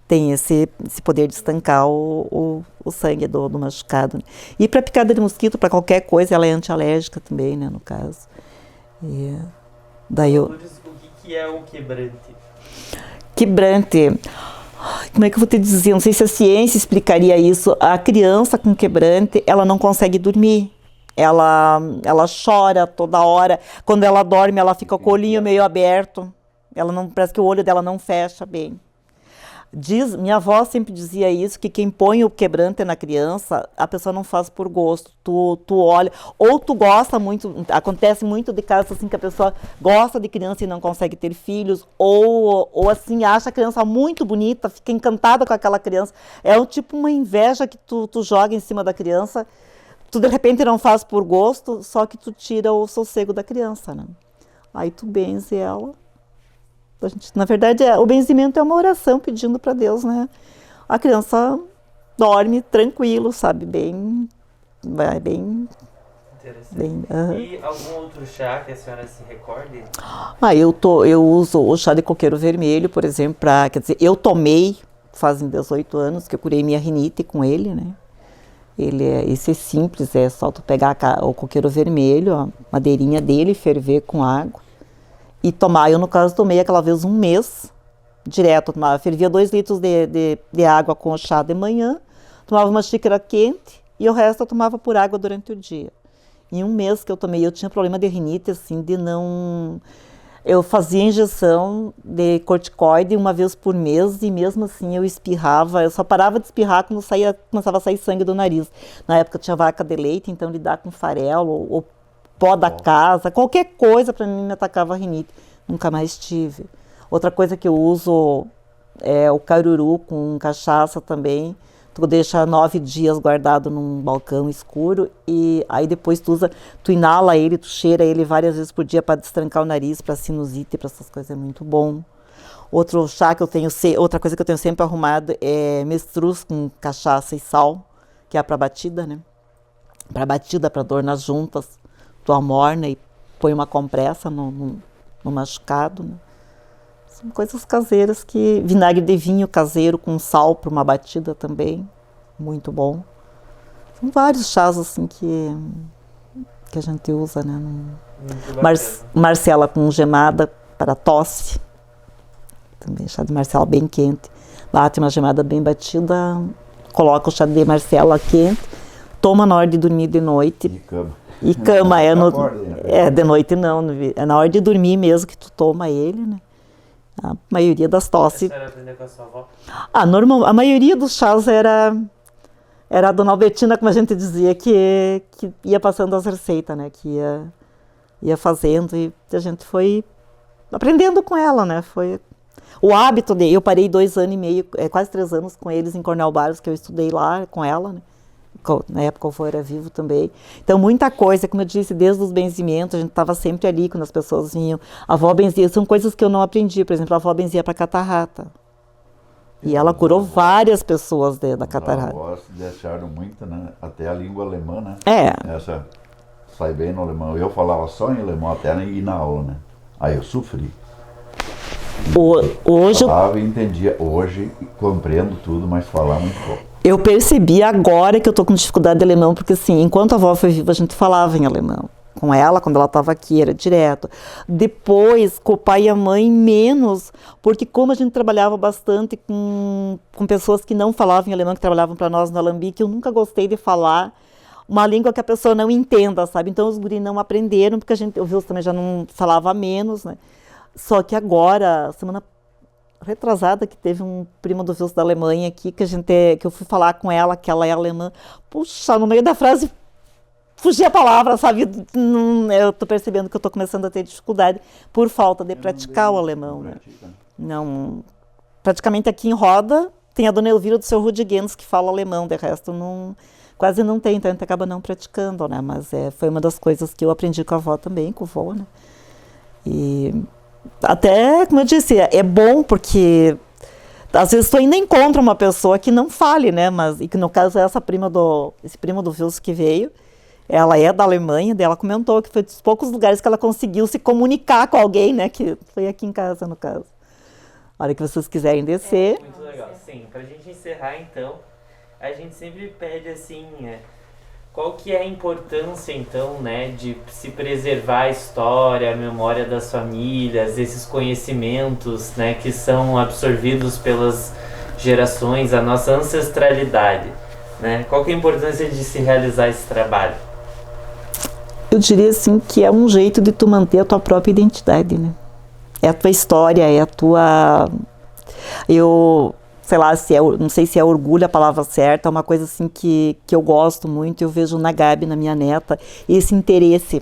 tem esse poder de estancar o sangue do machucado. Né? E para picada de mosquito, para qualquer coisa, ela é antialérgica também, né, no caso. E daí O que é o quebrante? Quebrante. Como é que eu vou te dizer? Não sei se a ciência explicaria isso. A criança com quebrante, ela não consegue dormir. Ela chora toda hora. Quando ela dorme, ela fica com o olhinho meio aberto. Parece que o olho dela não fecha bem. Minha avó sempre dizia isso, que quem põe o quebrante na criança, a pessoa não faz por gosto. Tu olha, ou tu gosta muito, acontece muito de casos assim que a pessoa gosta de criança e não consegue ter filhos, ou assim, acha a criança muito bonita, fica encantada com aquela criança. É tipo uma inveja que tu joga em cima da criança, tu de repente não faz por gosto, só que tu tira o sossego da criança, né? Aí tu benze ela. Na verdade, o benzimento é uma oração pedindo para Deus, né? A criança dorme tranquilo, sabe? Bem... Interessante. E algum outro chá que a senhora se recorde? Eu uso o chá de coqueiro vermelho, por exemplo, quer dizer, eu tomei, fazem 18 anos, que eu curei minha rinite com ele, né? Esse é simples, é só tu pegar o coqueiro vermelho, a madeirinha dele, ferver com água, e tomar. Eu, no caso, tomei aquela vez 1 mês, direto. Fervia 2 litros de água com o chá de manhã, tomava uma xícara quente e o resto eu tomava por água durante o dia. Em 1 mês que eu tomei, eu tinha problema de rinite, assim, de não... Eu fazia injeção de corticoide uma vez por mês e mesmo assim eu espirrava, eu só parava de espirrar quando começava a sair sangue do nariz. Na época tinha vaca de leite, então lidar com farelo ou pó da casa, qualquer coisa para mim me atacava a rinite. Nunca mais tive. Outra coisa que eu uso é o caruru com cachaça também. Tu deixa 9 dias guardado num balcão escuro e aí depois tu inala ele, tu cheira ele várias vezes por dia para destrancar o nariz, para sinusite, para essas coisas, é muito bom. Outro chá que eu tenho, outra coisa que eu tenho sempre arrumado é mestruz com cachaça e sal, que é para batida, né? Para batida, para dor nas juntas, tu amorna e põe uma compressa no machucado, né? São coisas caseiras que... Vinagre de vinho caseiro com sal para uma batida também, muito bom. São vários chás assim que a gente usa, né? Marcela com gemada para tosse. Também chá de Marcela bem quente. Lá tem uma gemada bem batida, coloca o chá de Marcela quente, toma na hora de dormir de noite. E cama, de noite não, é na hora de dormir mesmo que tu toma ele, né? A maioria das tosses... A senhora aprendeu com a sua avó? A maioria dos chás era a dona Albertina, como a gente dizia, que ia passando as receitas, né? Que ia fazendo e a gente foi aprendendo com ela, né? Foi o hábito eu parei 2 anos e meio, quase 3 anos com eles em Cornel Barros, que eu estudei lá com ela, né? Na época o avô era vivo também. Então muita coisa, como eu disse, desde os benzimentos, a gente estava sempre ali quando as pessoas vinham. A avó benzia, são coisas que eu não aprendi. Por exemplo, a avó benzia para catarrata. E ela curou várias pessoas da catarata. Os avós deixaram muito, né? Até a língua alemã, né? Essa sai bem no alemão. Eu falava só em alemão até ir na aula, né? Aí eu sofri. Hoje falava e entendia. Hoje compreendo tudo, mas falar muito pouco. Eu percebi agora que eu tô com dificuldade de alemão, porque assim, enquanto a avó foi viva, a gente falava em alemão. Com ela, quando ela estava aqui, era direto. Depois, com o pai e a mãe, menos, porque como a gente trabalhava bastante com pessoas que não falavam em alemão, que trabalhavam para nós no Alambique, eu nunca gostei de falar uma língua que a pessoa não entenda, sabe? Então os guris não aprenderam, porque o Wilson também já não falava menos, né? Só que agora, semana retrasada, que teve um primo do Wilson da Alemanha aqui, que eu fui falar com ela, que ela é alemã. Puxa, no meio da frase fugia a palavra, sabe? Eu tô percebendo que eu tô começando a ter dificuldade por falta de praticar o alemão, né? Não, praticamente aqui em Roda tem a dona Elvira do seu Rudigens que fala alemão, de resto quase não tem, então a gente acaba não praticando, né? Mas foi uma das coisas que eu aprendi com a avó também, com o vô, né? E até, como eu disse, é bom porque às vezes tu ainda encontra uma pessoa que não fale, né? E que no caso é esse primo do Wilson que veio, ela é da Alemanha, daí ela comentou que foi dos poucos lugares que ela conseguiu se comunicar com alguém, né? Que foi aqui em casa, no caso. A hora que vocês quiserem descer. Muito legal. Sim, pra gente encerrar então, a gente sempre pede assim, qual que é a importância, então, né, de se preservar a história, a memória das famílias, esses conhecimentos, né, que são absorvidos pelas gerações, a nossa ancestralidade, né? Qual que é a importância de se realizar esse trabalho? Eu diria, assim, que é um jeito de tu manter a tua própria identidade, né? É a tua história, é a tua... sei lá, não sei se é orgulho a palavra certa, é uma coisa assim que eu gosto muito, eu vejo na Gabi, na minha neta, esse interesse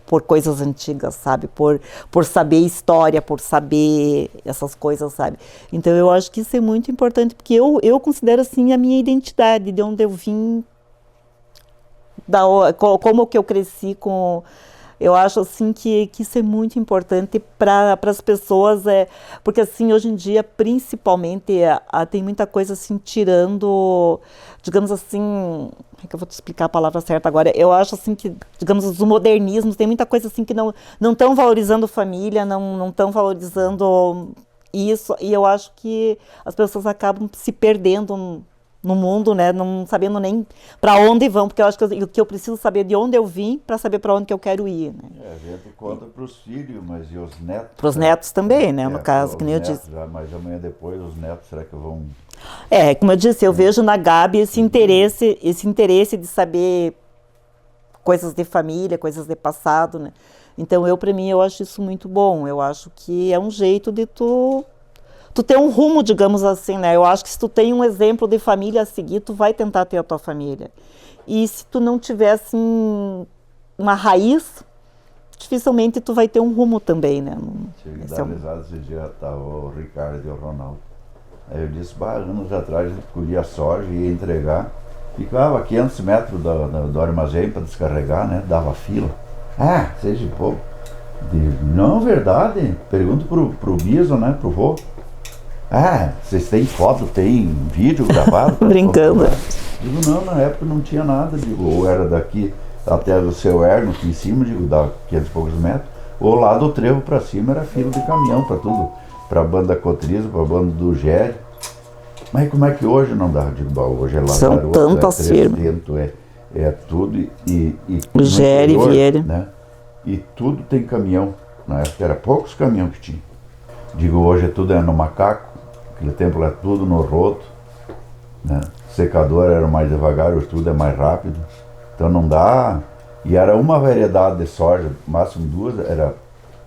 por coisas antigas, sabe? Por saber história, por saber essas coisas, sabe? Então eu acho que isso é muito importante, porque eu considero assim a minha identidade, de onde eu vim, como que eu cresci com... Eu acho assim que isso é muito importante para as pessoas, porque assim, hoje em dia, principalmente, tem muita coisa assim, tirando, digamos assim, como é que eu vou te explicar a palavra certa agora? Eu acho assim que, digamos, os modernismos, tem muita coisa assim que não estão valorizando família, não estão valorizando isso, e eu acho que as pessoas acabam se perdendo no mundo, né, não sabendo nem para onde vão, porque eu acho que eu preciso saber de onde eu vim para saber para onde que eu quero ir, né? A gente conta para os filhos, mas e os netos? Para os netos também, né, no caso, que nem eu disse. Já, mas amanhã depois os netos, será que vão... Como eu disse, eu vejo na Gabi esse interesse de saber coisas de família, coisas de passado, né? Então, para mim, eu acho isso muito bom. Eu acho que é um jeito de tu ter um rumo, digamos assim, né? Eu acho que se tu tem um exemplo de família a seguir, tu vai tentar ter a tua família. E se tu não tiver, assim, uma raiz, dificilmente tu vai ter um rumo também, né? Tinha que dar risada esse dia, tava o Ricardo e o Ronaldo. Aí eu disse, anos atrás ele colhia soja e ia entregar. Ficava a 500 metros do armazém para descarregar, né? Dava fila. Seja pouco. Não, verdade. Pergunto pro Bison, né? Pro vô. Vocês têm foto, tem vídeo gravado? Brincando. Digo, não, na época não tinha nada. Digo, ou era daqui até o seu Erno, aqui em cima, digo, dá 500 e poucos metros. Ou lá do trevo para cima era fila de caminhão para tudo. Para a banda Cotriza, para a banda do Gério. Mas como é que hoje não dá? Digo, hoje é Lazaroto, são tantas firmas. É tudo e o Gério, Vieira. Né? E tudo tem caminhão. Na época era poucos caminhões que tinha. Digo, hoje tudo é no macaco. Naquele tempo era tudo no roto. Né? Secador era mais devagar, hoje tudo é mais rápido. Então não dá. E era uma variedade de soja, máximo 2, era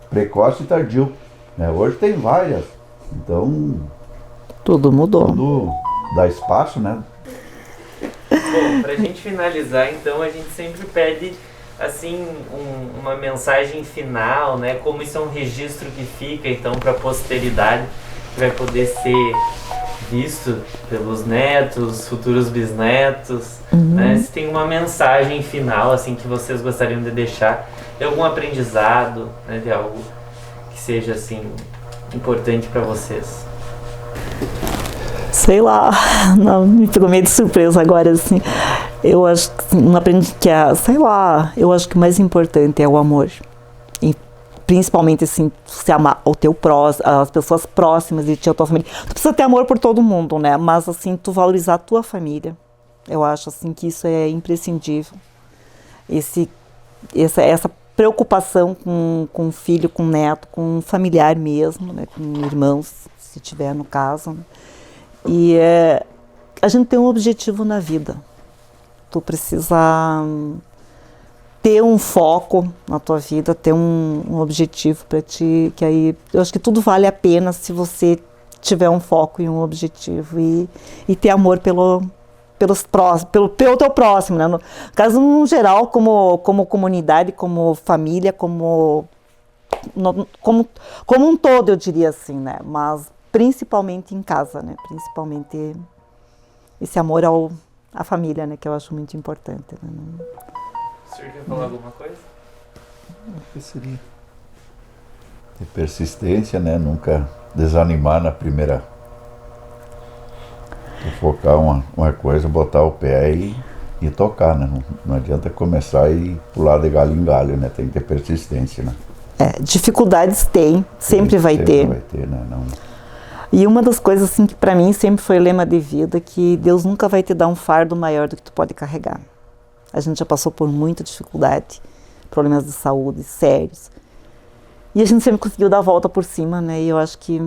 precoce e tardio. Né? Hoje tem várias. Então. Tudo mudou. Tudo dá espaço, né? Bom, pra gente finalizar, então, a gente sempre pede, assim, uma mensagem final, né? Como isso é um registro que fica, então, pra posteridade, que vai poder ser visto pelos netos, futuros bisnetos, né? Se tem uma mensagem final, assim, que vocês gostariam de deixar, de algum aprendizado, né? De algo que seja, assim, importante pra vocês. Sei lá, não, me pegou meio de surpresa agora, assim. Eu acho que não aprendi que sei lá, eu acho que o mais importante é o amor. E principalmente, assim, se amar o teu próximo, as pessoas próximas de ti, a tua família. Tu precisa ter amor por todo mundo, né? Mas, assim, tu valorizar a tua família. Eu acho, assim, que isso é imprescindível. Essa preocupação com o filho, com o neto, com o familiar mesmo, né? Com irmãos, se tiver no caso, né? E a gente tem um objetivo na vida. Tu precisa ter um foco na tua vida, ter um objetivo para ti, que aí eu acho que tudo vale a pena se você tiver um foco e um objetivo e ter amor pelo teu próximo, né? No caso, no geral, como comunidade, como família, como um todo, eu diria assim, né? Mas principalmente em casa, né? Principalmente esse amor à família, né? Que eu acho muito importante. Né? O senhor quer falar alguma coisa? O que seria? Ter persistência, né? Nunca desanimar na primeira. Focar uma coisa, botar o pé e tocar, né? Não adianta começar e pular de galho em galho, né? Tem que ter persistência, né? Dificuldades sempre vai ter. Sempre vai ter, né? Não... E uma das coisas assim que para mim sempre foi lema de vida, que Deus nunca vai te dar um fardo maior do que tu pode carregar. A gente já passou por muita dificuldade, problemas de saúde sérios. E a gente sempre conseguiu dar a volta por cima, né? E eu acho que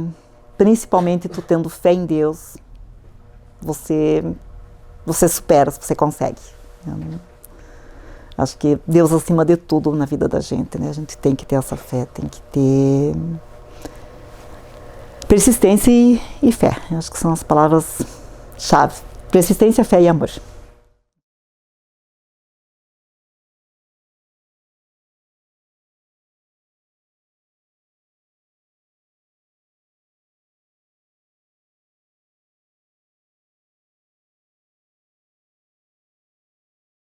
principalmente tu tendo fé em Deus, você supera, você consegue. Acho que Deus acima de tudo na vida da gente, né? A gente tem que ter essa fé, tem que ter persistência e fé. Acho que são as palavras-chave. Persistência, fé e amor.